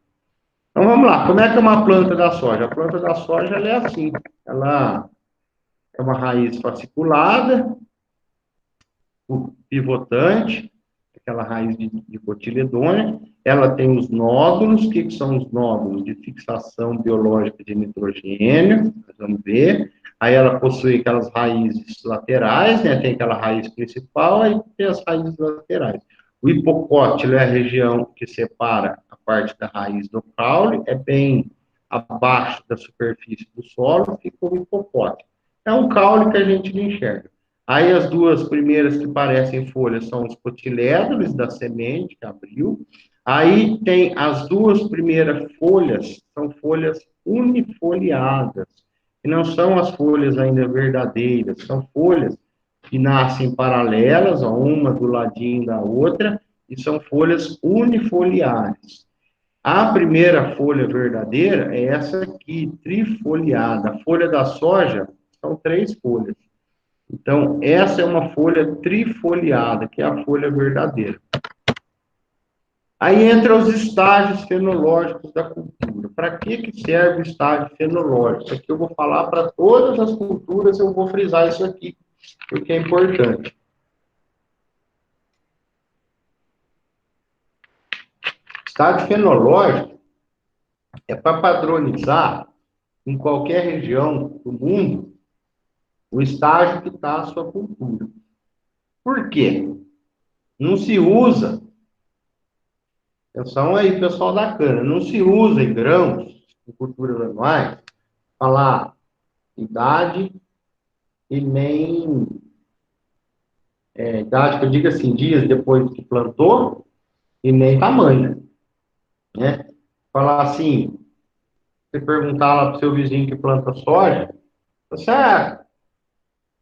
Então, vamos lá. Como é que é uma planta da soja? A planta da soja, ela é assim. Ela é uma raiz fasciculada, pivotante, aquela raiz de cotiledônia. Ela tem os nódulos. O que são os nódulos? De fixação biológica de nitrogênio. Nós vamos ver. Aí ela possui aquelas raízes laterais, né? Tem aquela raiz principal e tem as raízes laterais. O hipocótilo é a região que separa a parte da raiz do caule, é bem abaixo da superfície do solo, fica o hipocótilo. É um caule que a gente não enxerga. Aí as duas primeiras que parecem folhas são os cotilédones da semente, que abriu. Aí tem as duas primeiras folhas, são folhas unifoliadas, que não são as folhas ainda verdadeiras, são folhas que nascem paralelas, ó, uma do ladinho da outra, e são folhas unifoliares. A primeira folha verdadeira é essa aqui, trifoliada. A folha da soja são 3 folhas. Então, essa é uma folha trifoliada, que é a folha verdadeira. Aí entra os estágios fenológicos da cultura. Para que serve o estágio fenológico? Isso aqui eu vou falar para todas as culturas, eu vou frisar isso aqui, porque é importante. Estágio fenológico é para padronizar, em qualquer região do mundo, o estágio que está a sua cultura. Por quê? Não se usa, atenção aí, pessoal da cana, não se usa em grãos, em culturas anuais, falar idade e nem idade, que eu digo assim, dias depois que plantou, e nem tamanho, né? Falar assim, você perguntar lá para o seu vizinho que planta soja, você,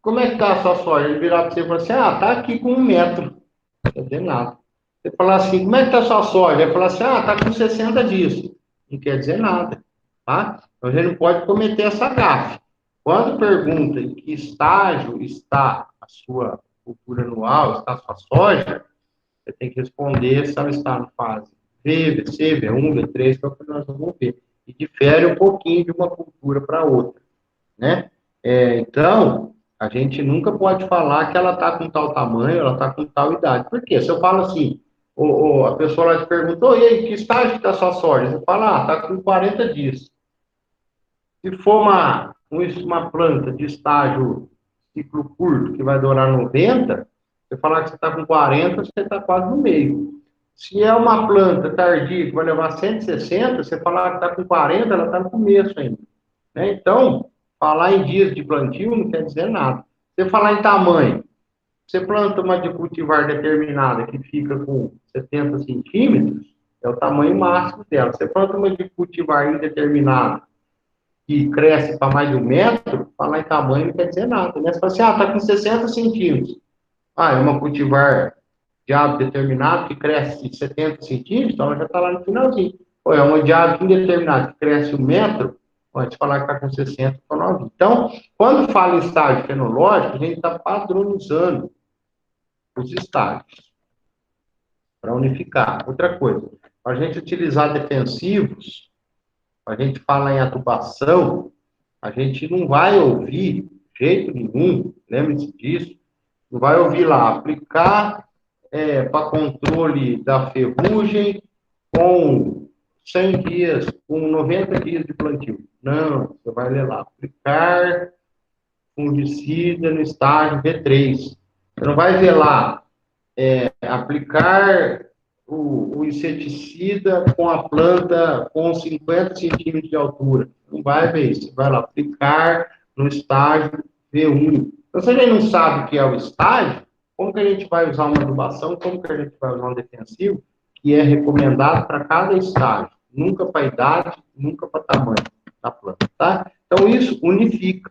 como é que tá a sua soja? Ele virar para você e falar assim, tá aqui com 1 metro. Não quer dizer nada. Você falar assim, como é que tá a sua soja? Ele falar assim, tá com 60 dias. Não quer dizer nada, tá? Então, a gente não pode cometer essa gafe. Quando pergunta em que estágio está a sua cultura anual, está a sua soja, você tem que responder se ela está na fase V, VC, V1, V3, que é o que nós vamos ver. E difere um pouquinho de uma cultura para outra, né? Então, a gente nunca pode falar que ela está com tal tamanho, ela está com tal idade. Por quê? Se eu falo assim, a pessoa lá te perguntou, e aí, que estágio está a sua soja? Você fala, está com 40 dias. Se for uma planta de estágio ciclo curto, que vai durar 90, você falar que você está com 40, você está quase no meio. Se é uma planta tardia que vai levar 160, você falar que está com 40, ela está no começo ainda, né? Então, falar em dias de plantio não quer dizer nada. Você falar em tamanho, você planta uma de cultivar determinada que fica com 70 centímetros, é o tamanho máximo dela. Você planta uma de cultivar indeterminada que cresce para mais de 1 metro, falar em tamanho não quer dizer nada, né? Você fala assim, está com 60 centímetros. É uma cultivar de hábito determinado que cresce 70 centímetros, então ela já está lá no finalzinho. Ou é uma de hábito indeterminado que cresce 1 metro, pode falar que está com 60 ou 90. Então, quando fala em estágio fenológico, a gente está padronizando os estágios para unificar. Outra coisa, para a gente utilizar defensivos, a gente fala em atubação, a gente não vai ouvir, de jeito nenhum, lembre-se disso, não vai ouvir lá, aplicar para controle da ferrugem com 100 dias, com 90 dias de plantio. Não, você vai ler lá, aplicar fungicida no estágio V3. Você não vai ver lá, aplicar o inseticida com a planta com 50 centímetros de altura. Não vai ver isso. Você vai lá, aplicar no estágio V1. Então, se a gente não sabe o que é o estágio, como que a gente vai usar uma adubação, como que a gente vai usar um defensivo, que é recomendado para cada estágio. Nunca para idade, nunca para tamanho da planta, tá? Então, isso unifica.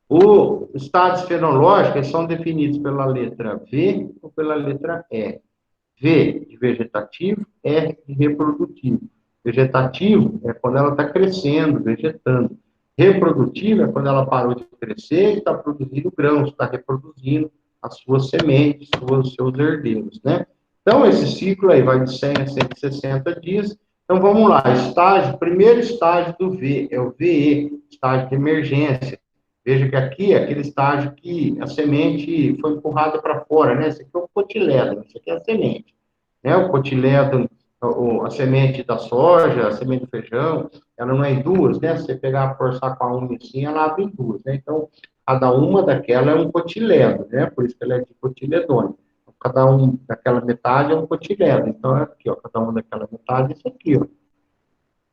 Os estados fenológicos são definidos pela letra V ou pela letra E. V de vegetativo, R de reprodutivo. Vegetativo é quando ela está crescendo, vegetando. Reprodutivo é quando ela parou de crescer e está produzindo grãos, está reproduzindo as suas sementes, os seus herdeiros, né? Então, esse ciclo aí vai de 100 a 160 dias. Então, vamos lá. Estágio, primeiro estágio do V é o VE, estágio de emergência. Veja que aqui é aquele estágio que a semente foi empurrada para fora, né? Esse aqui é o cotilédon, isso aqui é a semente, né? O cotilédon, a semente da soja, a semente do feijão, ela não é em duas, né? Se você pegar, forçar com a unha assim, ela abre em duas, né? Então, cada uma daquela é um cotilédon, né? Por isso que ela é de cotiledônio. Cada um daquela metade é um cotilédon. Então, é aqui, ó, cada uma daquela metade, isso aqui, ó.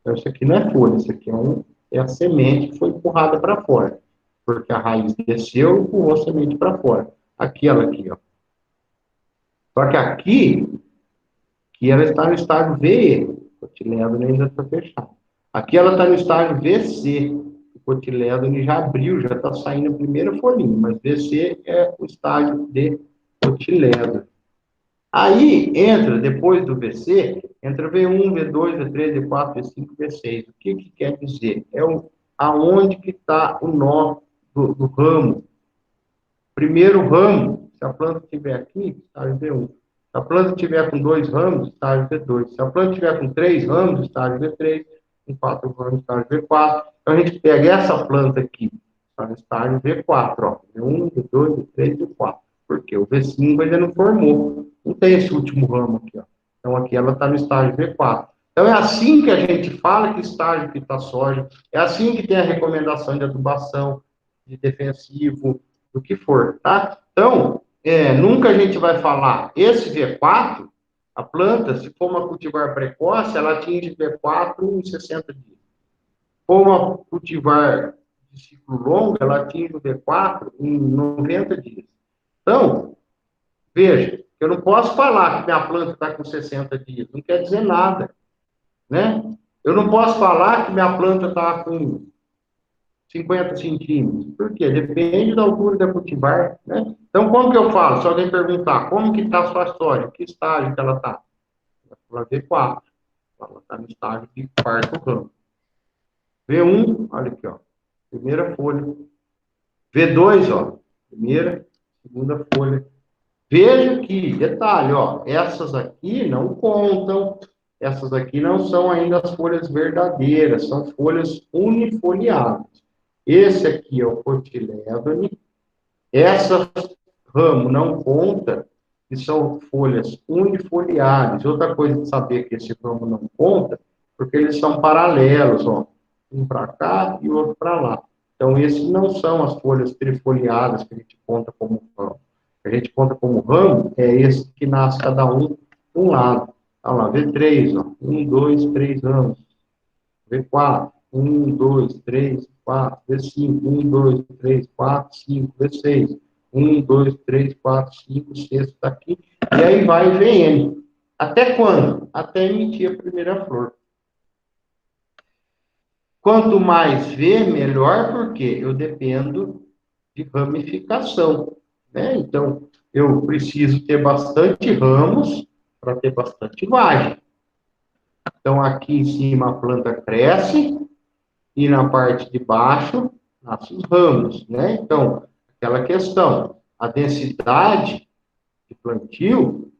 Então, isso aqui não é folha, isso aqui é a semente que foi empurrada para fora. Porque a raiz desceu e empurrou a semente para fora. Aquela aqui, ó. Só que aqui ela está no estágio VE. O cotilédone ainda está fechado. Aqui ela está no estágio VC. O cotilédone já abriu, já está saindo a primeira folhinha. Mas VC é o estágio de cotilédone. Aí entra, depois do VC, Entre V1, V2, V3, V4, V5, V6. O que quer dizer? Aonde que está o nó do ramo. Primeiro ramo, se a planta estiver aqui, estágio V1. Se a planta estiver com 2 ramos, estágio V2. Se a planta estiver com 3 ramos, estágio V3. Com 4 ramos, estágio V4. Então, a gente pega essa planta aqui, está no estágio V4, ó. V1, V2, V3, V4. Porque o V5 ainda não formou. Não tem esse último ramo aqui, ó. Então, aqui ela está no estágio V4. Então, é assim que a gente fala que estágio que está soja. É assim que tem a recomendação de adubação, de defensivo, do que for, tá? Então, nunca a gente vai falar, esse V4, a planta, se for uma cultivar precoce, ela atinge V4 em 60 dias. Se for uma cultivar de ciclo longo, ela atinge o V4 em 90 dias. Então, veja, eu não posso falar que minha planta está com 60 dias, não quer dizer nada, né? Eu não posso falar que minha planta está com 50 centímetros. Por quê? Depende da altura da cultivar, né? Então, como que eu falo? Se alguém perguntar, como que está a sua soja? Que estágio que ela está? Ela V4. Ela está no estágio de quarto ramo. V1, olha aqui, ó. Primeira folha. V2, ó. Primeira, segunda folha. Veja que, detalhe, ó. Essas aqui não contam. Essas aqui não são ainda as folhas verdadeiras. São folhas unifoliadas. Esse aqui é o cotilédone. Essa ramo não conta, que são folhas unifoliares. Outra coisa de saber que esse ramo não conta, porque eles são paralelos, ó. Um para cá e outro para lá. Então, esses não são as folhas trifoliadas que a gente conta como ramo. A gente conta como ramo é esse que nasce cada um um lado. Olha lá, V3, ó. 1, 2, 3 ramos. V4, 1, 2, 3, 4, V5, 1, 2, 3, 4, 5, V6, 1, 2, 3, 4, 5, sexto está aqui, e aí vai VN. Até quando? Até emitir a primeira flor. Quanto mais V, melhor, porque eu dependo de ramificação, né? Então, eu preciso ter bastante ramos para ter bastante vagem. Então, aqui em cima a planta cresce, e na parte de baixo, nascem os ramos, né? Então, aquela questão, a densidade de plantio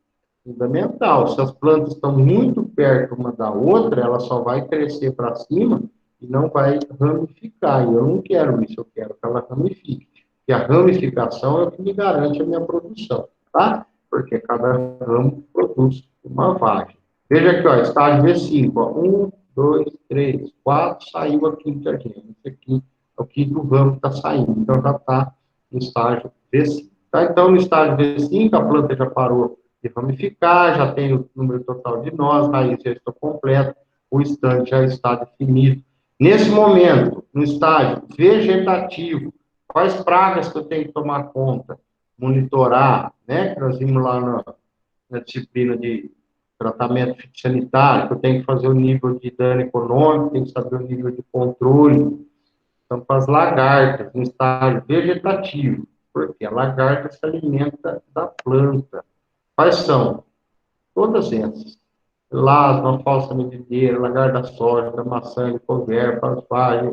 é fundamental. Se as plantas estão muito perto uma da outra, ela só vai crescer para cima e não vai ramificar. E eu não quero isso, eu quero que ela ramifique. E a ramificação é o que me garante a minha produção, tá? Porque cada ramo produz uma vagem. Veja aqui, ó, estágio V5, ó, 1, 2, 3, 4, saiu a quinta gema. Esse aqui é o quinto ramo que está saindo, então já está no estágio V5. Tá? Então, no estágio V5, a planta já parou de ramificar, já tem o número total de nós, raiz já está completa, o estande já está definido. Nesse momento, no estágio vegetativo, quais pragas que eu tenho que tomar conta? Monitorar, né? Nós vimos lá na disciplina de tratamento fitossanitário, que eu tenho que fazer o nível de dano econômico, tenho que saber o nível de controle. Então, para as lagartas, no estágio vegetativo, porque a lagarta se alimenta da planta. Quais são? Todas essas. Lasma, falsa medideira, lagarta da soja, da maçã, de cover,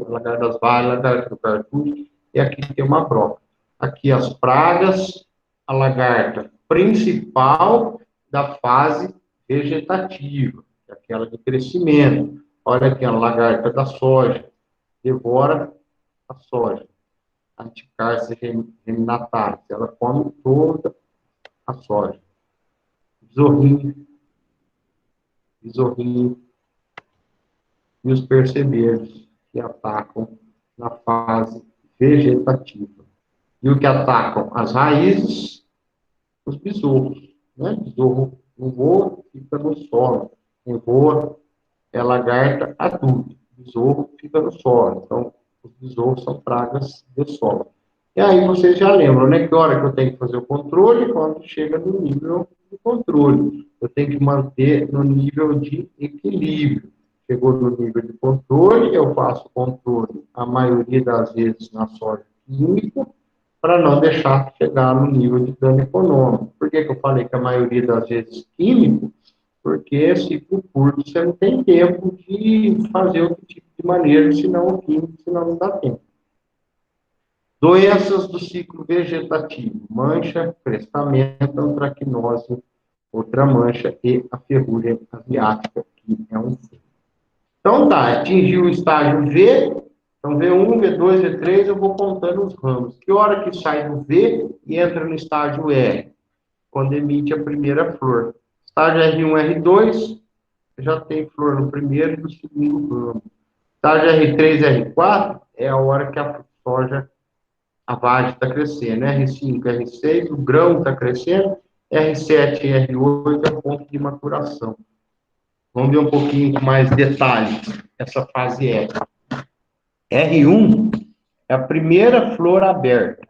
lagarta das vagens, lagarta do cartucho, e aqui tem uma broca. Aqui as pragas, a lagarta principal da fase vegetativa, que é aquela de crescimento. Olha aqui, a lagarta da soja, devora a soja. Anticarce germinatária, ela come toda a soja. Besorrinho e os percebejos que atacam na fase vegetativa. E o que atacam as raízes, os besouros. Né? Besouro não voa, fica no solo. Quem voa é lagarta adulta. Besouro fica no solo. Então, os besouros são pragas de solo. E aí vocês já lembram, né? Que hora que eu tenho que fazer o controle? Quando chega no nível de controle. Eu tenho que manter no nível de equilíbrio. Chegou no nível de controle, eu faço controle, a maioria das vezes na soja químico, para não deixar chegar no nível de dano econômico. Por que eu falei que a maioria das vezes químico? porque é ciclo curto, você não tem tempo de fazer outro tipo de manejo, senão o químico, senão não dá tempo. Doenças do ciclo vegetativo, mancha, crestamento, antracnose, outra mancha e a ferrugem asiática, que é um. Então tá, atingiu o estágio V, então V1, V2, V3, eu vou contando os ramos. Que hora que sai do V e entra no estágio R? Quando emite a primeira flor. Estágio R1, R2, já tem flor no primeiro e no segundo ramo. Estágio R3, R4, é a hora que a soja, a vagem está crescendo. R5, R6, o grão está crescendo. R7 e R8 é o ponto de maturação. Vamos ver um pouquinho com mais detalhes essa fase R. R1 é a primeira flor aberta.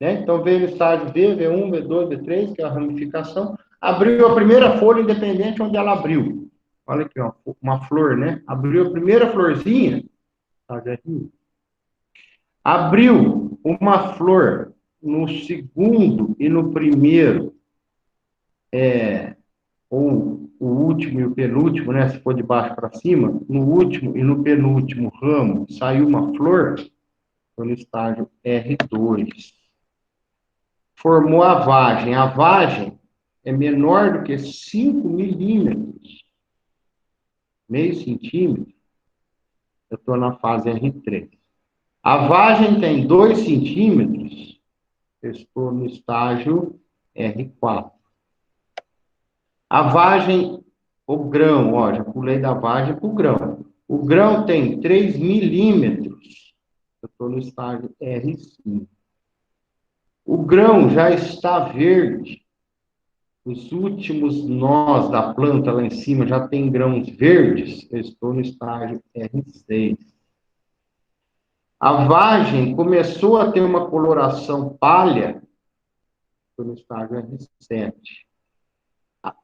Né? Então, veio no estágio V, V1, V2, V3, que é a ramificação. Abriu a primeira folha, independente onde ela abriu. Olha aqui, ó, uma flor, né? Abriu a primeira florzinha. Estágio R1. Abriu uma flor no segundo e no primeiro, ou o último e o penúltimo, né? Se for de baixo para cima, no último e no penúltimo ramo saiu uma flor, no estágio R2. Formou a vagem. A vagem é menor do que 5 milímetros, meio centímetro. Eu estou na fase R3. A vagem tem 2 centímetros, eu estou no estágio R4. A vagem, o grão, ó, já pulei da vagem para o grão. O grão tem 3 milímetros, eu estou no estágio R5. O grão já está verde. Os últimos nós da planta lá em cima já tem grãos verdes. Eu estou no estágio R6. A vagem começou a ter uma coloração palha. Estou no estágio R7.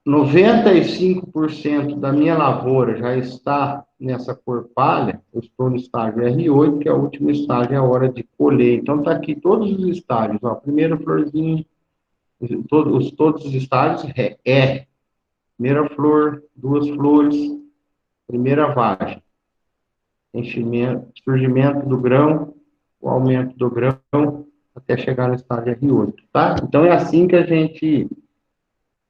95% da minha lavoura já está nessa cor palha. Eu estou no estágio R8, que é o último estágio, é a hora de colher. Então, está aqui todos os estágios. Ó, primeira florzinha, todos os estágios, R. Primeira flor, 2 flores, primeira vagem. Enchimento, surgimento do grão, o aumento do grão, até chegar no estágio R8, tá? Então, é assim que a gente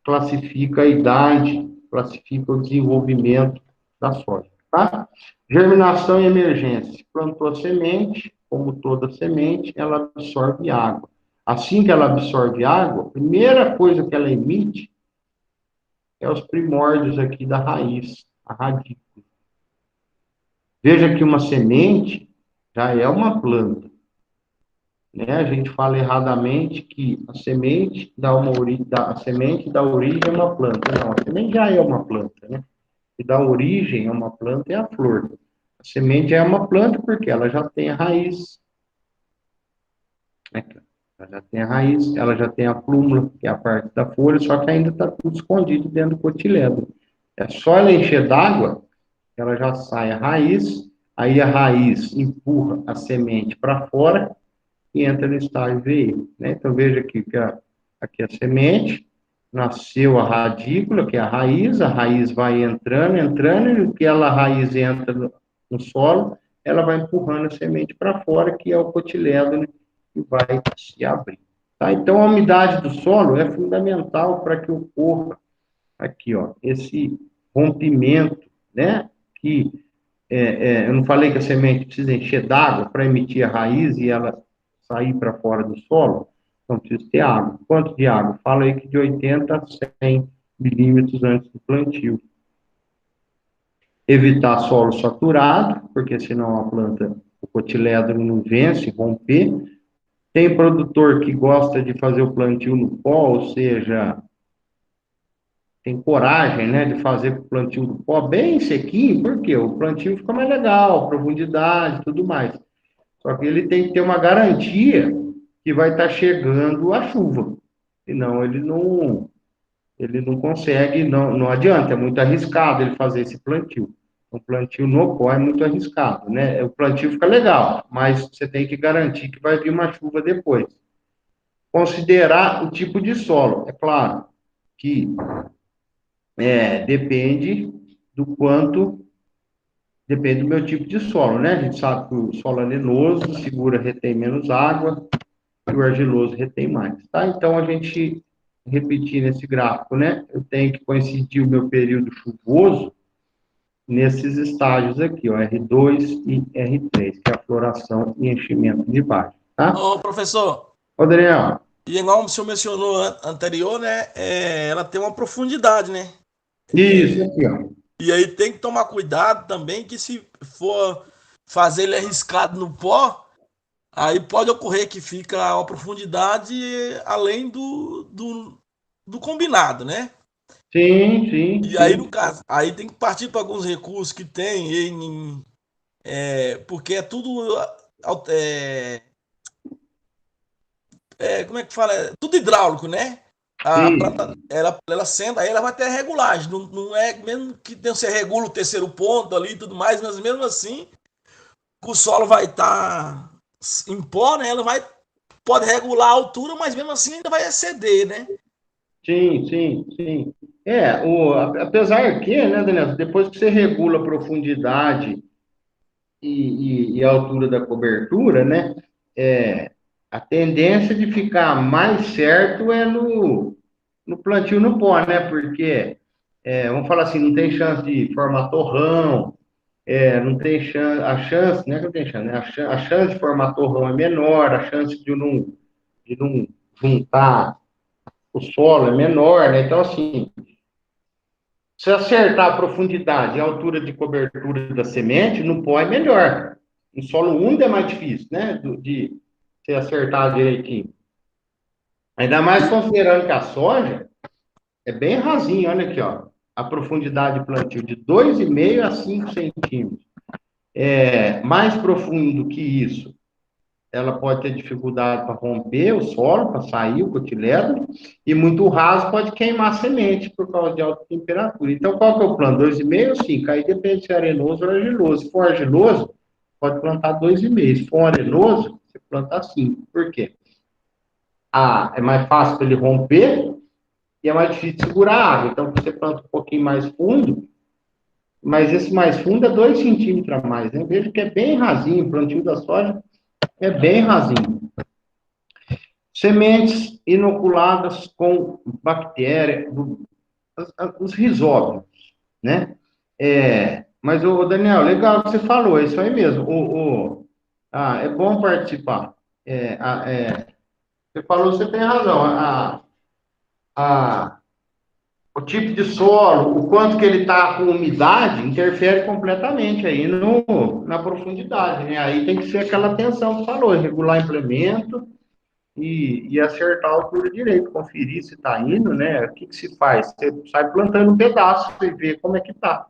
classifica a idade, classifica o desenvolvimento da soja, tá? Germinação e emergência. Plantou a semente, como toda semente, ela absorve água. Assim que ela absorve água, a primeira coisa que ela emite é os primórdios aqui da raiz, a radícula. Veja que uma semente já é uma planta. Né? A gente fala erradamente que a semente a semente dá origem a uma planta. Não, a semente já é uma planta, né? E dá origem a uma planta é a flor. A semente é uma planta porque ela já tem a raiz. Né? Ela já tem a raiz, ela já tem a plúmula, que é a parte da folha, só que ainda está tudo escondido dentro do cotilédone. É só ela encher d'água, ela já sai a raiz, aí a raiz empurra a semente para fora e entra no estágio VI. Né? Então, veja aqui que aqui a semente, nasceu a radícula, que é a raiz vai entrando, e o que a raiz entra no solo, ela vai empurrando a semente para fora, que é o cotilédone, que vai se abrir. Tá? Então, a umidade do solo é fundamental para que ocorra aqui, ó, esse rompimento, né? Que eu não falei que a semente precisa encher d'água para emitir a raiz e ela sair para fora do solo? Então, precisa ter água. Quanto de água? Fala aí que de 80 a 100 milímetros antes do plantio. Evitar solo saturado, porque senão a planta, o cotilédone não vence, romper. Tem produtor que gosta de fazer o plantio no pó, ou seja, tem coragem, né, de fazer o plantio do pó bem sequinho, porque o plantio fica mais legal, profundidade, tudo mais. Só que ele tem que ter uma garantia que vai estar chegando a chuva. Senão ele não consegue, não adianta, é muito arriscado ele fazer esse plantio. O plantio no pó é muito arriscado, né? O plantio fica legal, mas você tem que garantir que vai vir uma chuva depois. Considerar o tipo de solo. É claro que Depende do quanto, depende do meu tipo de solo, né? A gente sabe que o solo arenoso segura, retém menos água, e o argiloso retém mais, tá? Então, a gente, repetir nesse gráfico, né? Eu tenho que coincidir o meu período chuvoso nesses estágios aqui, ó, R2 e R3, que é a floração e enchimento de vaso, tá? Ô, professor, Ô, Daniel, e igual o senhor mencionou anterior, né? Ela tem uma profundidade, né? isso aqui, ó. E aí tem que tomar cuidado também que se for fazer ele arriscado no pó, aí pode ocorrer que fica uma profundidade além do combinado, né? Sim, sim, E aí, no sim, caso, aí tem que partir para alguns recursos que tem, porque é tudo. É, como é que fala? É tudo hidráulico, né? A planta, sim, ela sendo, aí ela vai ter regulagem. Não, não é mesmo que você regula o terceiro ponto ali e tudo mais, mas mesmo assim, o solo vai estar em pó, né? Ela vai, pode regular a altura, mas mesmo assim ainda vai exceder, né? sim, sim, sim. Apesar que, né, Daniel, depois que você regula a profundidade e a altura da cobertura, né, é, a tendência de ficar mais certo é no plantio no pó, né, porque, vamos falar assim, não tem chance de formar torrão, não tem chance, a chance, não é que não tem chance, né, a chance de formar torrão é menor, a chance de não juntar o solo é menor, né, então assim, se acertar a profundidade e a altura de cobertura da semente, no pó é melhor. Em solo úmido é mais difícil, né? De se acertar direitinho. Ainda mais considerando que a soja é bem rasinha, olha aqui, ó. A profundidade de plantio de 2,5 a 5 centímetros. Mais profundo que isso, ela pode ter dificuldade para romper o solo, para sair o cotilédone, e muito raso pode queimar a semente por causa de alta temperatura. Então, qual que é o plano? 2,5 ou 5? Aí depende se é arenoso ou argiloso. Se for argiloso, pode plantar 2,5. Se for arenoso, você planta 5. Por quê? É mais fácil para ele romper e é mais difícil de segurar a água. Então, você planta um pouquinho mais fundo, mas esse mais fundo é 2 centímetros a mais, né? Veja que é bem rasinho, o plantio da soja é bem rasinho. Sementes inoculadas com bactéria, os risóbios, né? Mas, o Daniel, legal que você falou, é isso aí mesmo. É bom participar. Você falou, você tem razão. A, o tipo de solo, o quanto que ele está com umidade, interfere completamente aí na profundidade, né? Aí tem que ser aquela atenção que falou, regular implemento, e acertar a altura direito, conferir se está indo, né? O que, que se faz? Você sai plantando um pedaço e vê como é que está.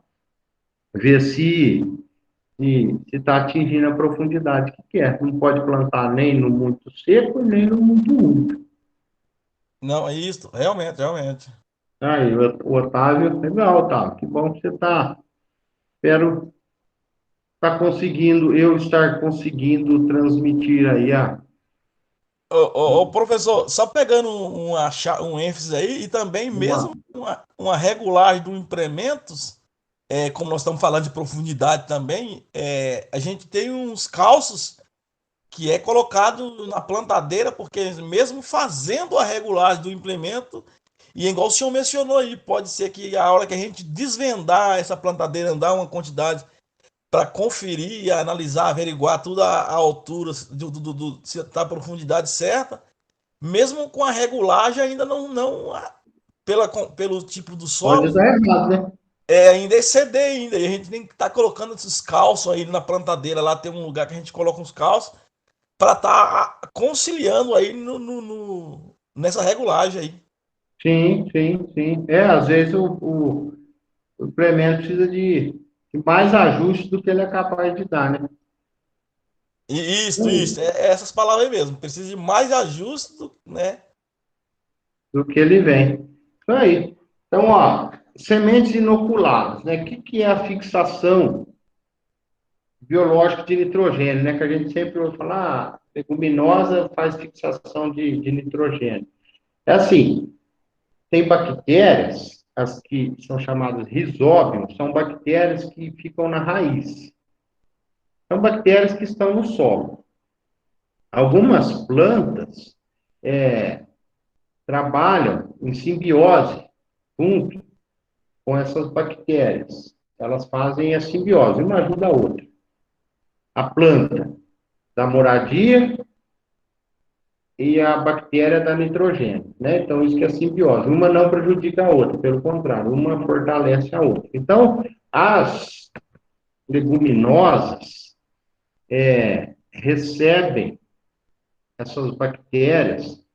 Ver se está atingindo a profundidade que quer. Não pode plantar nem no muito seco, nem no muito úmido. Não, é isso, realmente, realmente. Aí, o Otávio, legal, Otávio, que bom que você está. Espero estar conseguindo, eu estar conseguindo transmitir aí Ô, professor, só pegando um ênfase aí, e também uma. mesmo uma regulagem do implementos, como nós estamos falando de profundidade também, a gente tem uns calços que é colocado na plantadeira, porque mesmo fazendo a regulagem do implemento, e igual o senhor mencionou aí, pode ser que a hora que a gente desvendar essa plantadeira, andar uma quantidade para conferir, analisar, averiguar tudo a altura, se está a profundidade certa, mesmo com a regulagem ainda pelo tipo do Pode solo, dar errado, né? ainda exceder ainda. E a gente tem que estar colocando esses calços aí na plantadeira, lá tem um lugar que a gente coloca uns calços para estar conciliando aí nessa regulagem aí. Sim, sim, sim. Às vezes o implemento precisa de mais ajustes do que ele é capaz de dar, né? E isso, é essas palavras aí mesmo. Precisa de mais ajuste, né? Do que ele vem. Isso aí. Então, ó, sementes inoculadas, né? O que é a fixação biológica de nitrogênio, né? Que a gente sempre ouve falar, leguminosa faz fixação de nitrogênio. É assim, tem bactérias as que são chamadas rizóbios, são bactérias que ficam na raiz. São bactérias que estão no solo. Algumas plantas trabalham em simbiose junto com essas bactérias. Elas fazem a simbiose, uma ajuda a outra. A planta dá moradia e a bactéria dá nitrogênio, né? Então, isso que é simbiose. Uma não prejudica a outra, pelo contrário, uma fortalece a outra. Então, as leguminosas recebem essas bactérias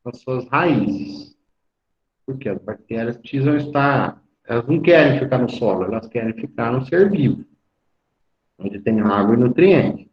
nas suas raízes. Porque as bactérias precisam estar... Elas não querem ficar no solo, elas querem ficar no ser vivo, onde tem água e nutrientes.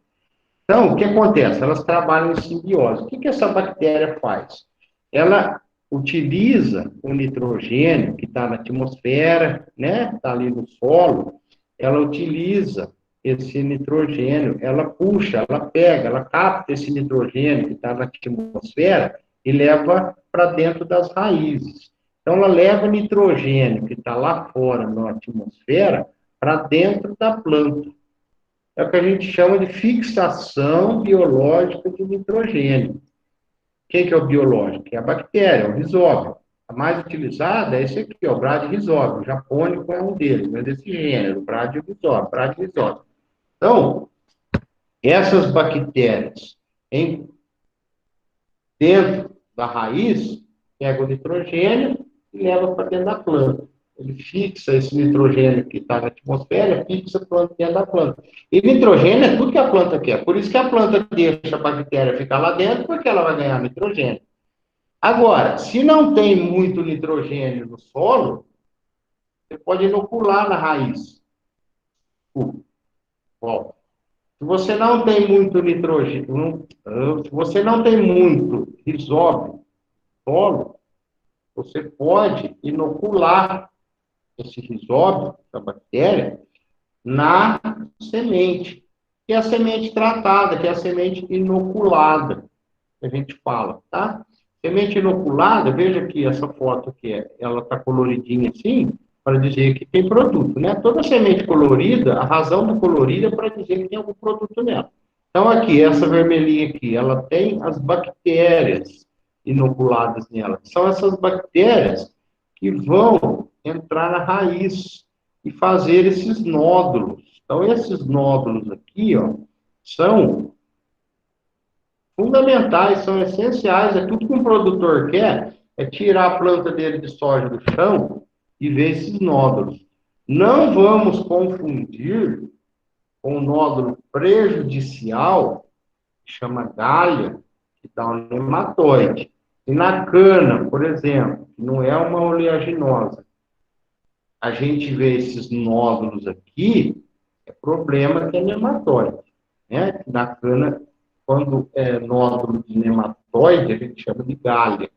Então, o que acontece? Elas trabalham em simbiose. O que essa bactéria faz? Ela utiliza o nitrogênio que está na atmosfera, né? Está ali no solo. Ela utiliza esse nitrogênio, ela puxa, ela pega, ela capta esse nitrogênio que está na atmosfera e leva para dentro das raízes. Então, ela leva o nitrogênio que está lá fora na atmosfera para dentro da planta. É o que a gente chama de fixação biológica de nitrogênio. O que é o biológico? É a bactéria, o rizóbio. A mais utilizada é esse aqui, o Bradyrhizóbio. O japônico é um deles, mas desse gênero, Bradyrhizóbio. Então, essas bactérias dentro da raiz pegam o nitrogênio e levam para dentro da planta. Ele fixa esse nitrogênio que está na atmosfera, fixa a planta dentro da planta. E nitrogênio é tudo que a planta quer. Por isso que a planta deixa a bactéria ficar lá dentro, porque ela vai ganhar nitrogênio. Agora, se não tem muito nitrogênio no solo, você pode inocular na raiz. Bom, se você não tem muito nitrogênio, se você não tem muito rizóbio no solo, você pode inocular esse rizóbio, essa bactéria, na semente, que é a semente tratada, que é a semente inoculada, que a gente fala, tá? Semente inoculada, veja aqui essa foto aqui, ela está coloridinha assim, para dizer que tem produto, né? Toda semente colorida, a razão do colorido é para dizer que tem algum produto nela. Então, aqui, essa vermelhinha aqui, ela tem as bactérias inoculadas nela. São essas bactérias que vão entrar na raiz e fazer esses nódulos. Então, esses nódulos aqui, ó, são fundamentais, são essenciais. É tudo que um produtor quer, é tirar a planta dele de soja do chão e ver esses nódulos. Não vamos confundir com o nódulo prejudicial, que chama galha, que dá um nematóide. E na cana, por exemplo, que não é uma oleaginosa, a gente vê esses nódulos aqui, é problema que é nematóide, né? Na cana, quando é nódulo de nematóide, a gente chama de galha.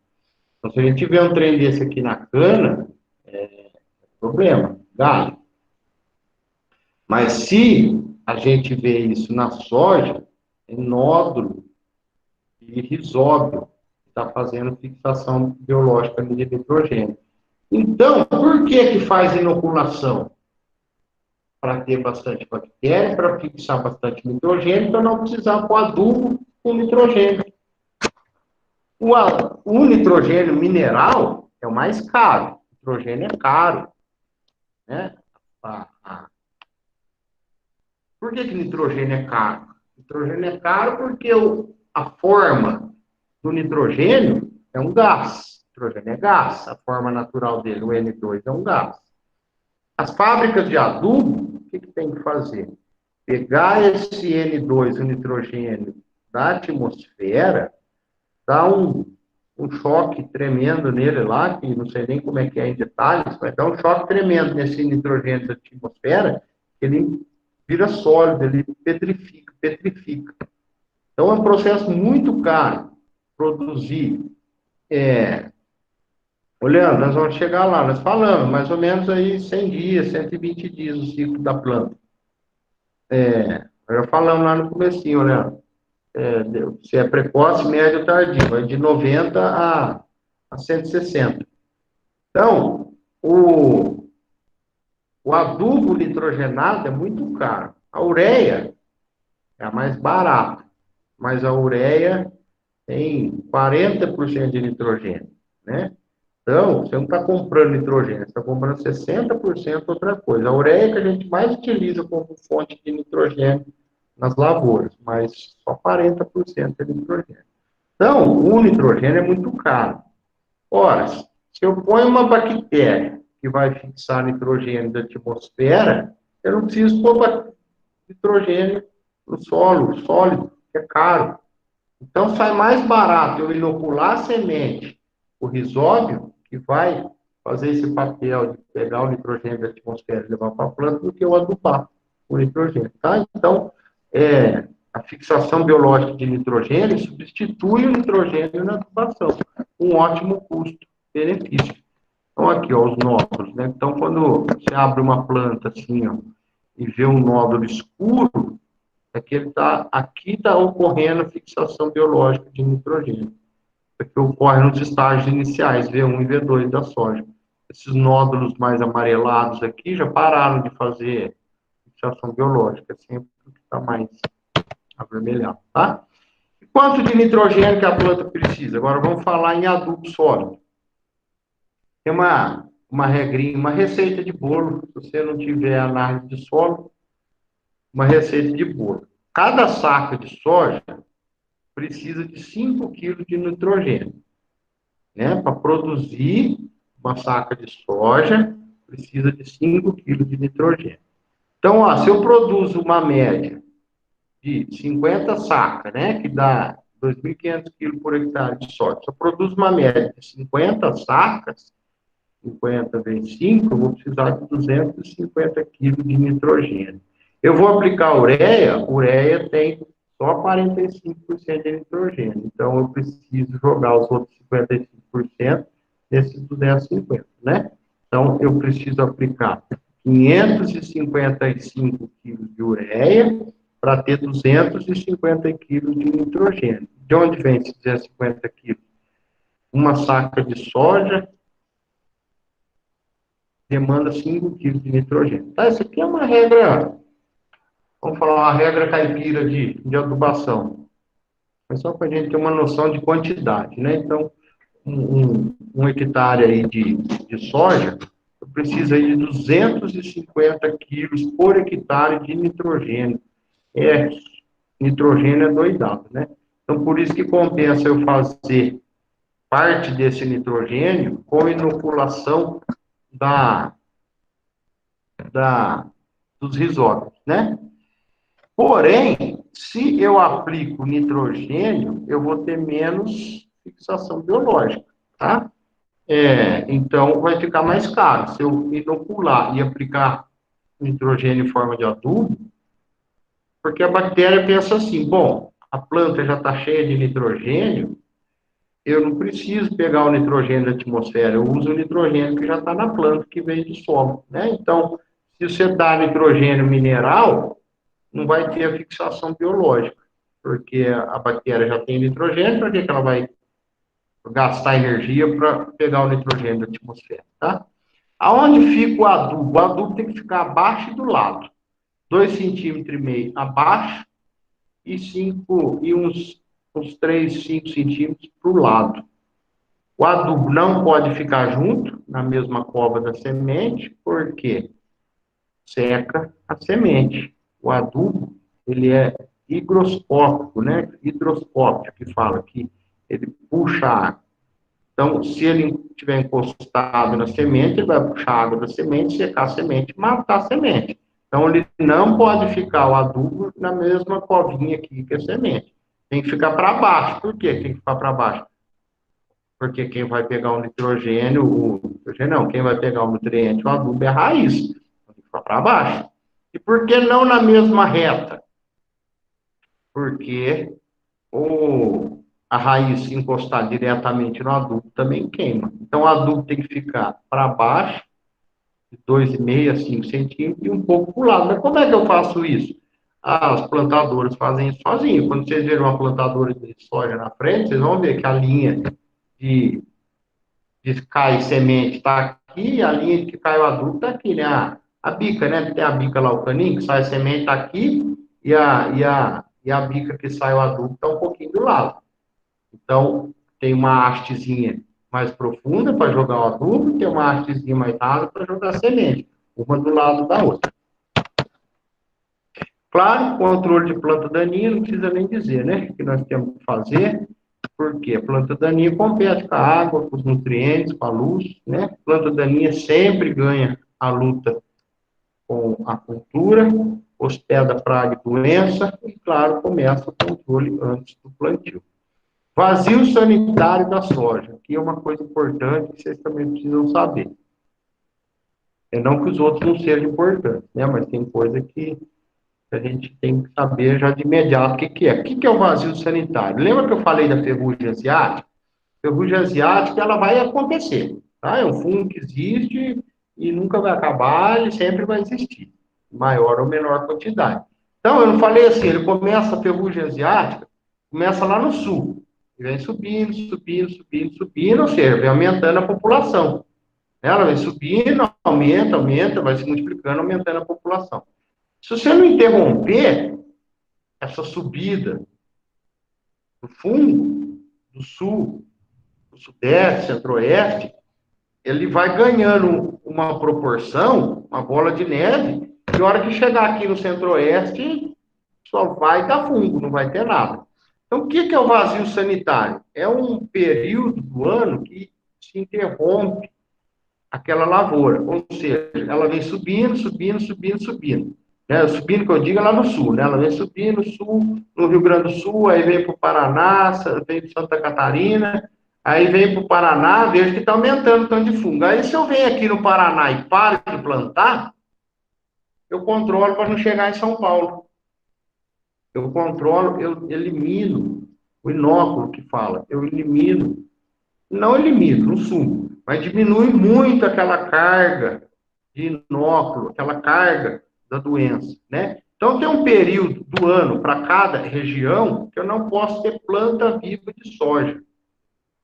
Então, se a gente vê um trem desse aqui na cana, é problema, galha. Mas se a gente vê isso na soja, é nódulo de rizóbio, que está fazendo fixação biológica de nitrogênio. Então, por que faz inoculação? Para ter bastante bactéria, para fixar bastante nitrogênio, para não precisar pôr adubo com nitrogênio. O nitrogênio mineral é o mais caro. O nitrogênio é caro, né? Por que nitrogênio é caro? Nitrogênio é caro porque a forma do nitrogênio é um gás. O nitrogênio é gás. A forma natural dele, o N2, é um gás. As fábricas de adubo, o que tem que fazer? Pegar esse N2, o nitrogênio, da atmosfera, dar um choque tremendo nele lá, que não sei nem como é que é em detalhes, mas dar um choque tremendo nesse nitrogênio da atmosfera, ele vira sólido, ele petrifica. Então, é um processo muito caro produzir. Olhando, nós vamos chegar lá, nós falamos, mais ou menos aí 100 dias, 120 dias o ciclo da planta. Já falamos lá no comecinho, né? Se é precoce, médio ou tardio, vai de 90 a 160. Então, O, o adubo nitrogenado é muito caro. A ureia é a mais barata, mas a ureia tem 40% de nitrogênio, né? Então, você não está comprando nitrogênio, você está comprando 60% outra coisa. A ureia é que a gente mais utiliza como fonte de nitrogênio nas lavouras, mas só 40% é nitrogênio. Então, o nitrogênio é muito caro. Ora, se eu ponho uma bactéria que vai fixar nitrogênio da atmosfera, eu não preciso pôr nitrogênio no solo sólido, que é caro. Então, sai mais barato eu inocular a semente, o risóbio, que vai fazer esse papel de pegar o nitrogênio da atmosfera e levar para a planta, do que eu adubar o nitrogênio. Tá? Então, a fixação biológica de nitrogênio substitui o nitrogênio na adubação. Um ótimo custo-benefício. Então, aqui, ó, os nódulos. Né? Então, quando você abre uma planta assim, ó, e vê um nódulo escuro, aqui está ocorrendo a fixação biológica de nitrogênio, que ocorre nos estágios iniciais, V1 e V2 da soja. Esses nódulos mais amarelados aqui já pararam de fazer fixação biológica, sempre que está mais avermelhado, tá? E quanto de nitrogênio que a planta precisa? Agora vamos falar em adubo sólido. Tem uma regrinha, uma receita de bolo, se você não tiver análise de solo, uma receita de bolo. Cada saca de soja precisa de 5 quilos de nitrogênio. Né? Para produzir uma saca de soja, precisa de 5 quilos de nitrogênio. Então, ó, se eu produzo uma média de 50 sacas, né, que dá 2.500 quilos por hectare de soja, se eu produzo uma média de 50 sacas, 50 vezes 5, eu vou precisar de 250 quilos de nitrogênio. Eu vou aplicar ureia tem só 45% de nitrogênio. Então, eu preciso jogar os outros 55% nesses 250, né? Então, eu preciso aplicar 555 quilos de ureia para ter 250 quilos de nitrogênio. De onde vem esses 250 quilos? Uma saca de soja demanda 5 quilos de nitrogênio. Tá? Isso aqui é uma regra, vamos falar uma regra caipira de adubação. É só para a gente ter uma noção de quantidade, né? Então, um hectare aí de soja precisa aí de 250 quilos por hectare de nitrogênio. Nitrogênio é doidado, né? Então, por isso que compensa eu fazer parte desse nitrogênio com inoculação dos risóbios, né? Porém, se eu aplico nitrogênio, eu vou ter menos fixação biológica, tá? Então, vai ficar mais caro. Se eu inocular e aplicar nitrogênio em forma de adubo, porque a bactéria pensa assim, bom, a planta já está cheia de nitrogênio, eu não preciso pegar o nitrogênio da atmosfera, eu uso o nitrogênio que já está na planta, que veio do solo, né? Então, se você dá nitrogênio mineral, não vai ter a fixação biológica, porque a bactéria já tem nitrogênio, para que ela vai gastar energia para pegar o nitrogênio da atmosfera, tá? Aonde fica o adubo? O adubo tem que ficar abaixo e do lado. 2,5 cm abaixo e, uns 3, 5 centímetros para o lado. O adubo não pode ficar junto, na mesma cova da semente, porque seca a semente. O adubo, ele é higroscópico, né? Hidroscópio, que fala que ele puxa a água. Então, se ele estiver encostado na semente, ele vai puxar a água da semente, secar a semente e matar a semente. Então, ele não pode ficar o adubo na mesma covinha aqui que a semente. Tem que ficar para baixo. Por que tem que ficar para baixo? Porque quem vai pegar o nitrogênio, quem vai pegar o nutriente, o adubo é a raiz. Tem que ficar para baixo. E por que não na mesma reta? Porque a raiz encostar diretamente no adubo também queima. Então, o adubo tem que ficar para baixo, de 2,5 a 5 centímetros, e um pouco para o lado. Mas como é que eu faço isso? As plantadoras fazem isso sozinhas. Quando vocês verem uma plantadora de soja na frente, vocês vão ver que a linha de cai semente está aqui, e a linha de que cai o adubo está aqui, né? A bica, né? Tem a bica lá, o caninho, que sai a semente tá aqui, e a bica que sai o adubo está um pouquinho do lado. Então, tem uma hastezinha mais profunda para jogar o adubo, e tem uma hastezinha mais rasa para jogar a semente, uma do lado da outra. Claro, controle de planta daninha, não precisa nem dizer, né? Que nós temos que fazer, porque a planta daninha compete com a água, com os nutrientes, com a luz, né? Planta daninha sempre ganha a luta com a cultura, hospeda praga e doença, e, claro, começa o controle antes do plantio. Vazio sanitário da soja, que é uma coisa importante que vocês também precisam saber. É não que os outros não sejam importantes, né? Mas tem coisa que a gente tem que saber já de imediato o que é. O que é o vazio sanitário? Lembra que eu falei da ferrugem asiática? Ferrugem asiática, ela vai acontecer, tá? É um fungo que existe e nunca vai acabar, ele sempre vai existir, maior ou menor quantidade. Então, eu não falei assim, ele começa a ferrugem asiática, começa lá no sul, e vem subindo, subindo, subindo, subindo, ou seja, vem aumentando a população. Ela vem subindo, aumenta, aumenta, vai se multiplicando, aumentando a população. Se você não interromper essa subida do fungo, do sul, do sudeste, centro-oeste, ele vai ganhando uma proporção, uma bola de neve, e a hora que chegar aqui no centro-oeste, só vai dar fungo, não vai ter nada. Então, o que é o vazio sanitário? É um período do ano que se interrompe aquela lavoura, ou seja, ela vem subindo, subindo, subindo, subindo. Né? Subindo, que eu digo, é lá no sul, né? Ela vem subindo, sul, no Rio Grande do Sul, aí vem para o Paraná, vem para Santa Catarina, aí vem para o Paraná, vejo que está aumentando o tanto de fungo. Aí, se eu venho aqui no Paraná e paro de plantar, eu controlo para não chegar em São Paulo. Eu controlo, eu elimino o inóculo que fala, eu elimino, não elimino, não sumo, mas diminui muito aquela carga de inóculo, aquela carga da doença, né? Então, tem um período do ano para cada região que eu não posso ter planta viva de soja.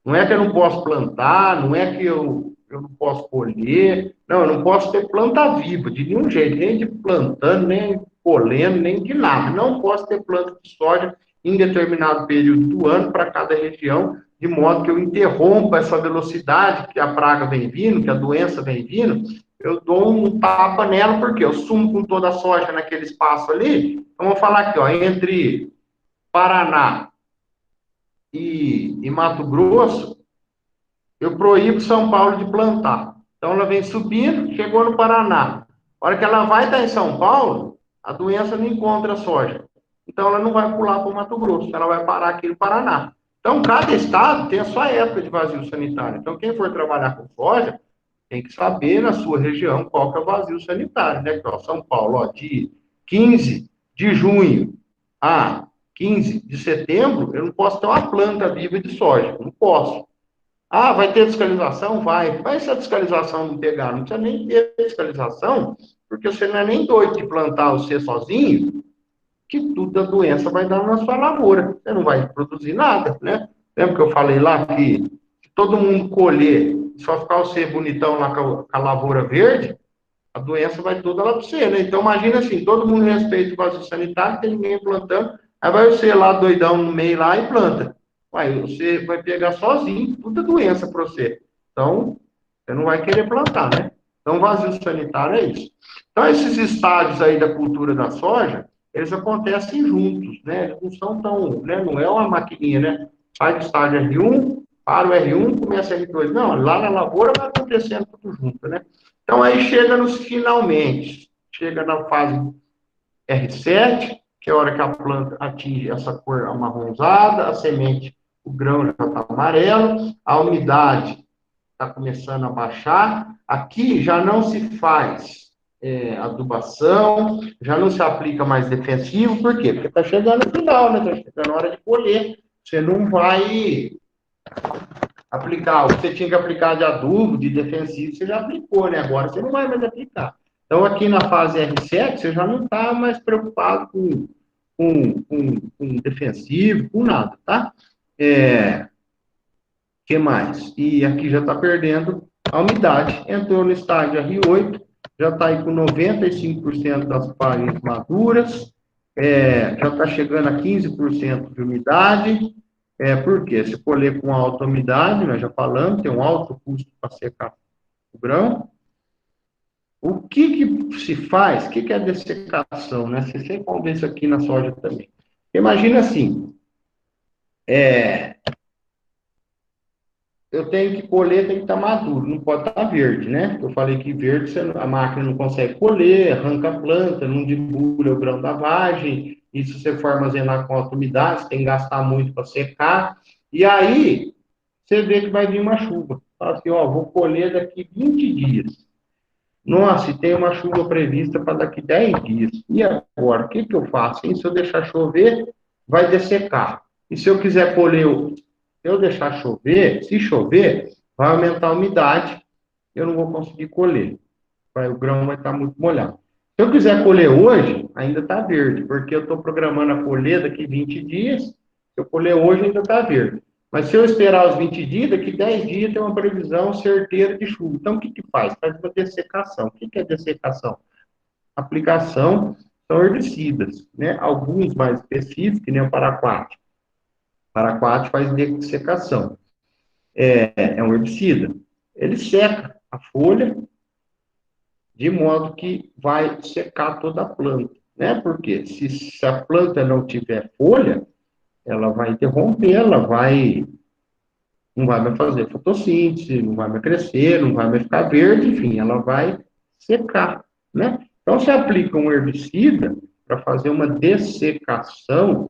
Não é que eu não posso plantar, não é que eu não posso colher, não, eu não posso ter planta viva de nenhum jeito, nem de plantando, nem colhendo, nem de nada. Não posso ter planta de soja em determinado período do ano para cada região, de modo que eu interrompa essa velocidade que a praga vem vindo, que a doença vem vindo, eu dou um tapa nela, porque eu sumo com toda a soja naquele espaço ali. Então, vamos falar aqui, ó, entre Paraná e Mato Grosso, eu proíbo São Paulo de plantar. Então, ela vem subindo, chegou no Paraná. A hora que ela vai estar em São Paulo, a doença não encontra a soja. Então, ela não vai pular para o Mato Grosso, ela vai parar aqui no Paraná. Então, cada estado tem a sua época de vazio sanitário. Então, quem for trabalhar com soja, tem que saber na sua região qual que é o vazio sanitário, né? Então, São Paulo, ó, de 15 de junho a 15 de setembro, eu não posso ter uma planta viva de soja, não posso. Ah, vai ter fiscalização? Vai. Mas se a fiscalização não pegar, não precisa nem ter fiscalização, porque você não é nem doido de plantar você sozinho, que tudo a doença vai dar na sua lavoura. Você não vai produzir nada, né? Lembra que eu falei lá que se todo mundo colher, só ficar você bonitão lá com a lavoura verde, a doença vai toda lá para você, né? Então, imagina assim, todo mundo respeita o vazio sanitário, tem ninguém plantando, aí vai você lá, doidão, no meio lá e planta. Aí você vai pegar sozinho, toda doença para você. Então, você não vai querer plantar, né? Então, vazio sanitário é isso. Então, esses estágios aí da cultura da soja, eles acontecem juntos, né? Eles não são tão, né? Não é uma maquininha, né? Sai do estágio R1, para o R1, começa R2. Não, lá na lavoura vai acontecendo tudo junto, né? Então, aí chega nos finalmente, chega na fase R7, que é a hora que a planta atinge essa cor amarronzada, a semente, o grão já está amarelo, a umidade está começando a baixar. Aqui já não se faz adubação, já não se aplica mais defensivo, por quê? Porque está chegando no final, né? Está chegando a hora de colher. Você não vai aplicar, o que você tinha que aplicar de adubo, de defensivo, você já aplicou, né? Agora você não vai mais aplicar. Então, aqui na fase R7, você já não está mais preocupado com defensivo, com nada, tá? Que mais? E aqui já está perdendo a umidade entrou no estágio R8, já está aí com 95% das palhas maduras, já está chegando a 15% de umidade. Por quê? Se colher com alta umidade, nós já falamos, tem um alto custo para secar o grão. O que se faz? O que é dessecação, né? Você sempre vão ver isso aqui na soja também. Imagina assim, eu tenho que colher, tem que estar maduro, não pode estar verde, né? Eu falei que verde a máquina não consegue colher, arranca a planta, não debulha o grão da vagem, e se você for armazenar com alta umidade, você tem que gastar muito para secar, e aí você vê que vai vir uma chuva. Fala assim, ó, vou colher daqui 20 dias. Nossa, e tem uma chuva prevista para daqui 10 dias. E agora, o que eu faço? Se eu deixar chover, vai dessecar. E se eu quiser colher, se eu deixar chover, se chover, vai aumentar a umidade, eu não vou conseguir colher. O grão vai estar muito molhado. Se eu quiser colher hoje, ainda está verde, porque eu estou programando a colher daqui 20 dias. Se eu colher hoje, ainda está verde. Mas se eu esperar os 20 dias, daqui 10 dias tem uma previsão certeira de chuva. Então, o que faz? Faz uma dessecação. O que é dessecação? Aplicação são herbicidas, né? Alguns mais específicos, que nem o paraquat. O paraquat faz dessecação. É um herbicida. Ele seca a folha, de modo que vai secar toda a planta, né? Porque se a planta não tiver folha, ela vai interromper, não vai mais fazer fotossíntese, não vai mais crescer, não vai mais ficar verde, enfim, ela vai secar, né? Então, se aplica um herbicida para fazer uma dessecação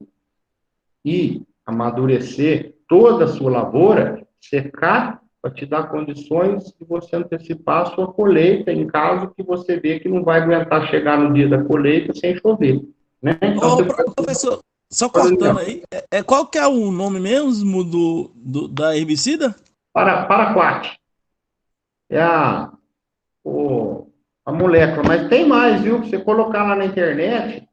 e amadurecer toda a sua lavoura, secar, para te dar condições de você antecipar a sua colheita, em caso que você vê que não vai aguentar chegar no dia da colheita sem chover, né? Então, Ô, você professor, só pode cortando aí, qual que é o nome mesmo da herbicida? Paraquat, é a molécula, mas tem mais, viu? Você colocar lá na internet,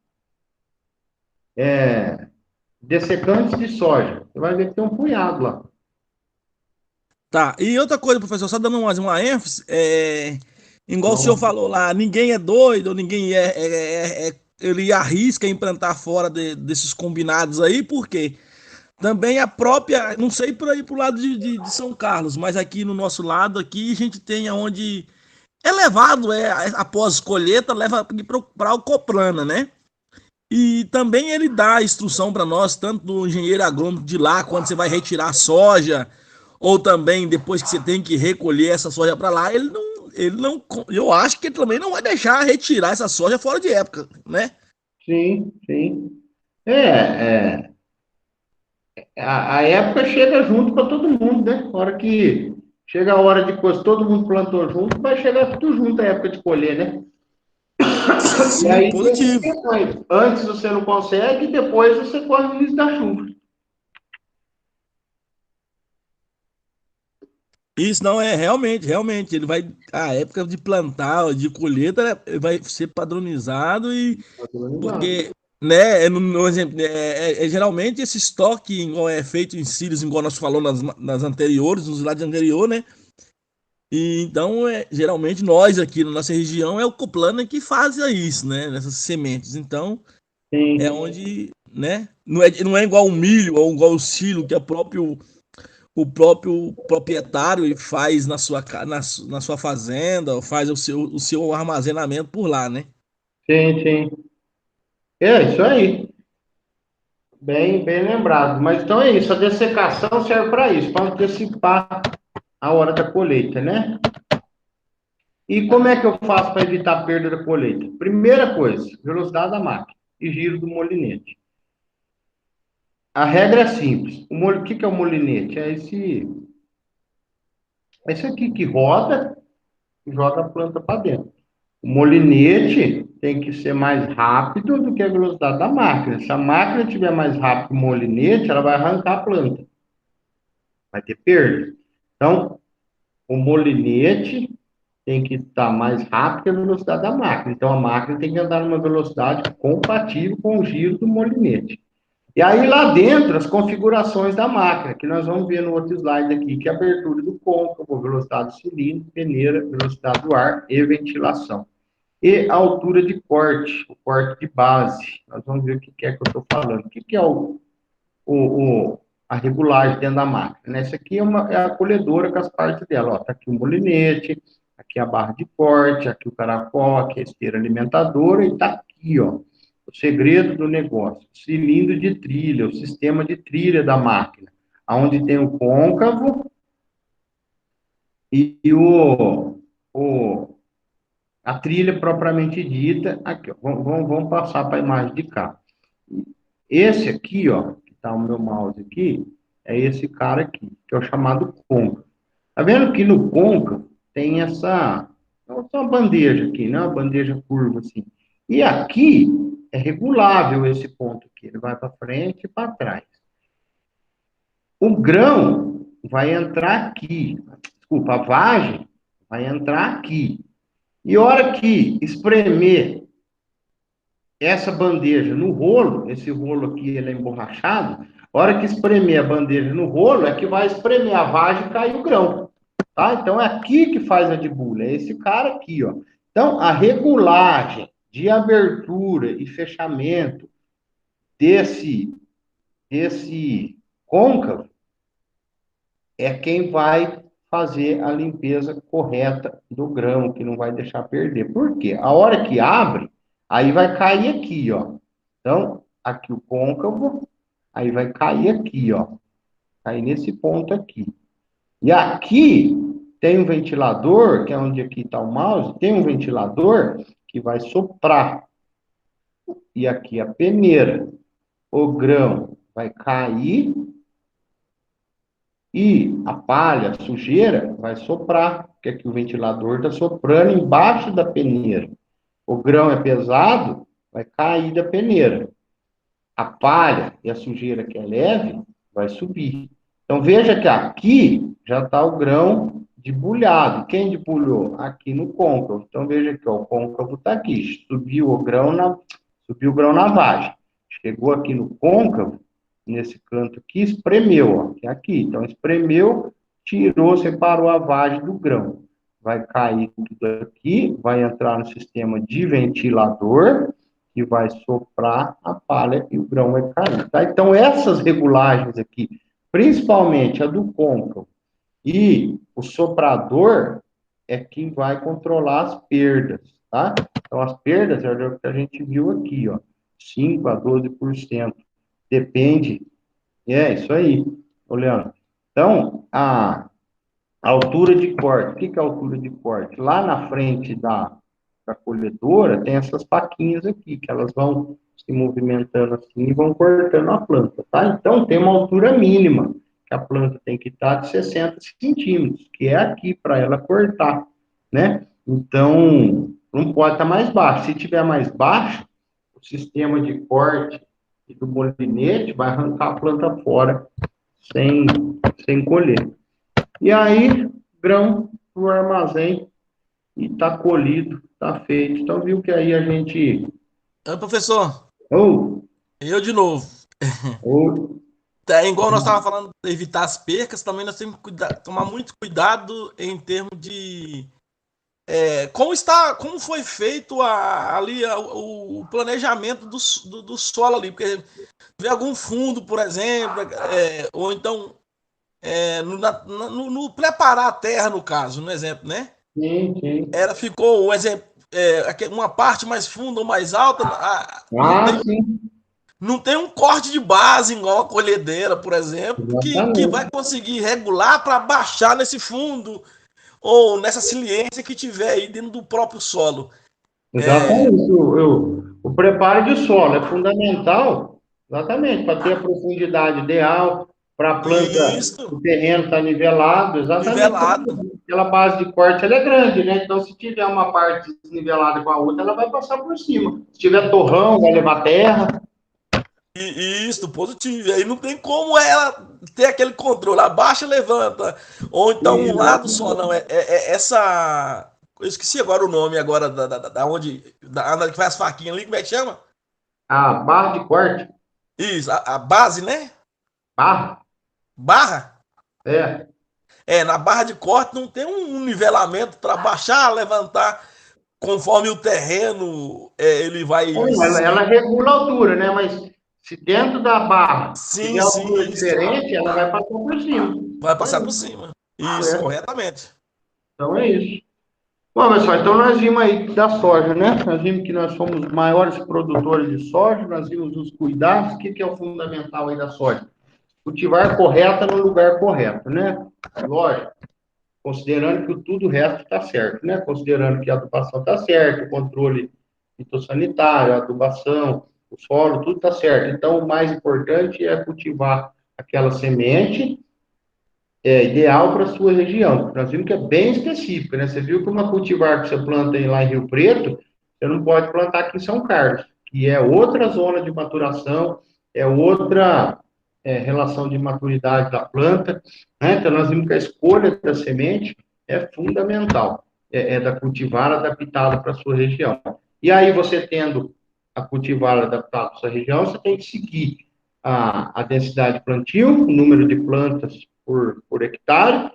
dessecantes de soja, você vai ver que tem um punhado lá. Tá, e outra coisa, professor, só dando mais uma ênfase, igual o senhor Então, falou lá, ninguém é doido, ninguém ele arrisca implantar fora desses combinados aí, porque também a própria, não sei por aí pro lado de São Carlos, mas aqui no nosso lado, aqui a gente tem onde é levado, após colheita, leva para o Coprana, né? E também ele dá a instrução para nós, tanto do engenheiro agrônomo de lá, quando você vai retirar a soja, ou também depois que você tem que recolher essa soja para lá, ele não, eu acho que ele também não vai deixar retirar essa soja fora de época, né? sim, sim. A época chega junto para todo mundo, né? A hora que chega a hora de coisa, todo mundo plantou junto, vai chegar tudo junto a época de colher, né? E Sim, aí tem positivo. questões. Antes você não consegue, depois você corre o risco da chuva. Isso não é realmente, ele vai a época de plantar, de colheita, né, vai ser padronizado e porque, né, no exemplo, geralmente esse estoque igual é feito em sírios, igual nós falamos nas anteriores, nos slides anteriores, né? E então, geralmente nós aqui na nossa região é o Coplana que faz isso, né? Nessas sementes. Então, é Sim, onde, né? Não é igual o milho ou igual o silo, que é o próprio proprietário faz na sua fazenda, ou faz o seu armazenamento por lá, né? sim, sim. É isso aí. Bem, bem lembrado. Mas então é isso. A dessecação serve para isso, para antecipar a hora da colheita, né? E como é que eu faço para evitar a perda da colheita? Primeira coisa, velocidade da máquina e giro do molinete. A regra é simples. O que é o molinete? É esse aqui que roda e joga a planta para dentro. O molinete tem que ser mais rápido do que a velocidade da máquina. Se a máquina estiver mais rápido que o molinete, ela vai arrancar a planta. Vai ter perda. Então, o molinete tem que estar mais rápido que a velocidade da máquina. Então, a máquina tem que andar numa velocidade compatível com o giro do molinete. E aí lá dentro, as configurações da máquina, que nós vamos ver no outro slide aqui, que é a abertura do côncavo, velocidade do cilindro, peneira, velocidade do ar e ventilação. E a altura de corte, o corte de base. Nós vamos ver o que é que eu estou falando. O que é a regulagem dentro da máquina? Essa aqui é a colhedora com as partes dela. Está aqui o molinete, aqui a barra de corte, aqui o caracol, aqui a esteira alimentadora, e está aqui, ó, o segredo do negócio, o cilindro de trilha, o sistema de trilha da máquina, onde tem o côncavo e a trilha propriamente dita. Aqui, ó, vamos passar para a imagem de cá. Esse aqui, ó, que está o meu mouse aqui, é esse cara aqui, que é o chamado côncavo. Tá vendo que no côncavo tem essa bandeja aqui, né? Uma bandeja curva assim. E aqui é regulável esse ponto aqui, ele vai para frente e para trás. O grão vai entrar aqui, desculpa, a vagem vai entrar aqui. E a hora que espremer essa bandeja no rolo, esse rolo aqui ele é emborrachado, a hora que espremer a bandeja no rolo, é que vai espremer a vagem e cair o grão. Tá? Então, é aqui que faz a debulha, é esse cara aqui, ó. Então, a regulagem de abertura e fechamento desse côncavo é quem vai fazer a limpeza correta do grão, que não vai deixar perder. Por quê? A hora que abre, aí vai cair aqui, ó. Então, aqui o côncavo, aí vai cair aqui, ó. Cair nesse ponto aqui. E aqui tem um ventilador, que é onde aqui está o mouse, tem um ventilador que vai soprar. E aqui a peneira. O grão vai cair e a palha, a sujeira, vai soprar, porque aqui o ventilador está soprando embaixo da peneira. O grão é pesado, vai cair da peneira. A palha e a sujeira que é leve, vai subir. Então, veja que aqui já está o grão debulhado. Quem debulhou? Aqui no côncavo. Então, veja que ó, o côncavo está aqui. Subiu o grão na vagem. Chegou aqui no côncavo, nesse canto aqui, espremeu, ó, que é aqui. Então, espremeu, tirou, separou a vagem do grão. Vai cair tudo aqui, vai entrar no sistema de ventilador, que vai soprar a palha e o grão vai cair. Tá? Então, essas regulagens aqui, principalmente a do côncavo e o soprador, é quem vai controlar as perdas. Tá? Então, as perdas é o que a gente viu aqui, ó, 5 a 12%. Depende. É isso aí, olhando. Então, a altura de corte. O que é a altura de corte? Lá na frente da colhedora, tem essas faquinhas aqui, que elas vão se movimentando assim e vão cortando a planta, tá? Então, tem uma altura mínima, que a planta tem que estar de 60 centímetros, que é aqui, para ela cortar, né? Então, não pode estar mais baixo. Se tiver mais baixo, o sistema de corte e do molinete vai arrancar a planta fora sem, sem colher. E aí, grão no armazém e está colhido, está feito. Então, viu que aí a gente. Professor, Ou, eu de novo. ou, É igual nós estávamos falando de evitar as percas, também nós temos que tomar muito cuidado em termos de como foi feito ali o planejamento do solo ali, porque se tiver algum fundo, por exemplo, ou então no preparar a terra, no caso, no exemplo, né? sim, sim. Ficou um exemplo, uma parte mais funda ou mais alta, Sim. não tem um corte de base igual a colhedeira, por exemplo, que vai Exatamente. conseguir regular para baixar nesse fundo ou nessa siliência que tiver aí dentro do próprio solo. Exatamente. O preparo de solo é fundamental, exatamente, para ter a profundidade ideal, para a planta, Isso, o terreno estar nivelado, exatamente. nivelado. Aquela base de corte ela é grande, né? Então, se tiver uma parte desnivelada com a outra, ela vai passar por cima. Se tiver torrão, vai levar terra. Isso, positivo. E aí não tem como ela ter aquele controle. Abaixa, levanta. Ou então um lado só, não. Essa. Eu esqueci agora o nome agora da onde. Da que faz as faquinhas ali, como é que chama? A barra de corte. Isso, a base, né? Barra? Barra? É. Na barra de corte não tem um nivelamento para baixar, levantar, conforme o terreno ele vai. Bom, ela regula a altura, né? Mas se dentro da barra tiver Sim, altura sim, isso. diferente, ela vai passar por cima. Vai Só passar por isso. cima. Isso, É. corretamente. Então é isso. Bom, pessoal, então nós vimos aí da soja, né? Nós vimos que nós somos os maiores produtores de soja, nós vimos os cuidados. O que que é o fundamental aí da soja? Cultivar correta no lugar correto, né? Lógico, considerando que tudo o resto está certo, né? Considerando que a adubação está certa, o controle fitossanitário, a adubação, o solo, tudo está certo. Então, o mais importante é cultivar aquela semente ideal para a sua região. Nós vimos que é bem específica, né? Você viu que uma cultivar que você planta lá em Rio Preto, você não pode plantar aqui em São Carlos, que é outra zona de maturação, é outra relação de maturidade da planta, né? Então, nós vimos que a escolha da semente é fundamental, é da cultivar adaptada para a sua região. E aí, você tendo a cultivar adaptada para a sua região, você tem que seguir a densidade de plantio, o número de plantas por hectare,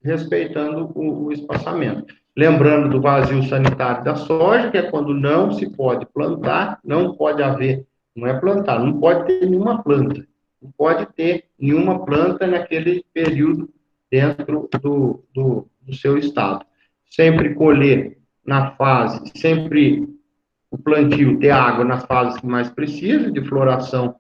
respeitando o espaçamento. Lembrando do vazio sanitário da soja, que é quando não se pode plantar, não pode haver, não é plantar, não pode ter nenhuma planta, não pode ter nenhuma planta naquele período dentro do seu estado. Sempre colher na fase, sempre o plantio ter água nas fases que mais precisa, de floração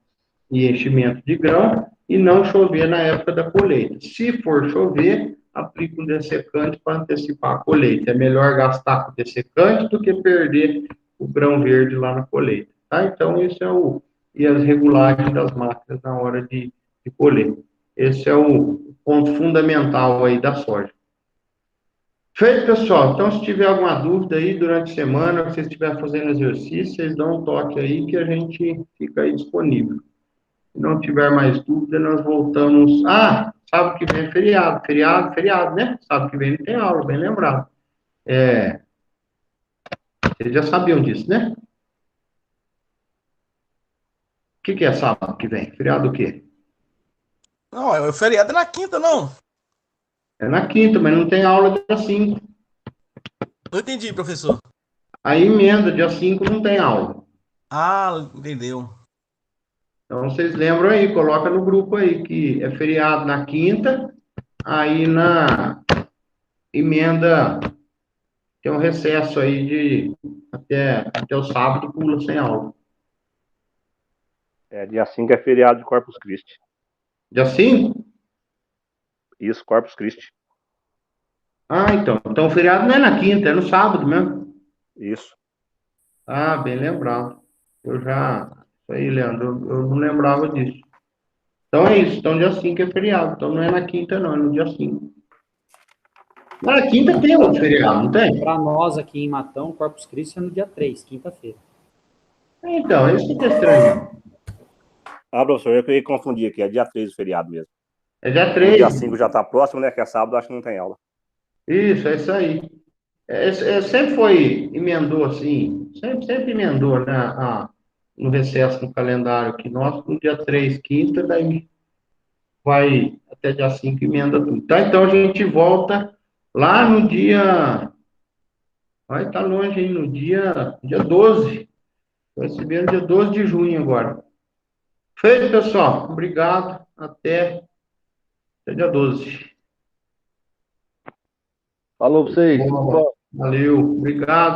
e enchimento de grão, e não chover na época da colheita. Se for chover, aplica um dessecante para antecipar a colheita. É melhor gastar com dessecante do que perder o grão verde lá na colheita. Tá? Então, isso é o. E as regulagens das máquinas na hora de colher. Esse é o ponto fundamental aí da soja. Feito, pessoal. Então, se tiver alguma dúvida aí durante a semana, se vocês estiverem fazendo exercício, vocês dão um toque aí que a gente fica aí disponível. Se não tiver mais dúvida, nós voltamos. Ah, sábado que vem é feriado. Feriado, feriado, né? Sábado que vem não tem aula, bem lembrado. Vocês já sabiam disso, né? O que é sábado que vem? Feriado o quê? Não, é o feriado na quinta, não. É na quinta, mas não tem aula dia 5. Não entendi, professor. Aí emenda, dia 5 não tem aula. Ah, entendeu. Então vocês lembram aí, coloca no grupo aí que é feriado na quinta, aí na emenda tem um recesso aí de até o sábado, pula sem aula. Dia 5 é feriado de Corpus Christi. Dia 5? Isso, Corpus Christi. Ah, então. Então o feriado não é na quinta, é no sábado mesmo. Isso. Ah, bem lembrado. Eu já. Isso aí, Leandro, eu não lembrava disso. Então é isso. Então dia 5 é feriado. Então não é na quinta, não, é no dia 5. Na quinta tem outro feriado, não tem? Para nós aqui em Matão, Corpus Christi é no dia 3, quinta-feira. Então, é isso que é estranho. Ah, professor, eu ia confundir aqui. É dia 3 o feriado mesmo. É dia O 3. dia 5 já está próximo, né? Que é sábado, acho que não tem aula. Isso, é isso aí. Sempre foi, emendou assim, sempre emendou, né, no recesso no calendário aqui nosso, no dia 3 quinta, daí vai até dia 5 emenda tudo. Tá? Então a gente volta lá no dia. Vai estar longe, hein? No dia 12. Vai se ver no dia 12 de junho agora. Feito, pessoal. Obrigado. Até dia 12. Falou pra vocês. Valeu. Obrigado.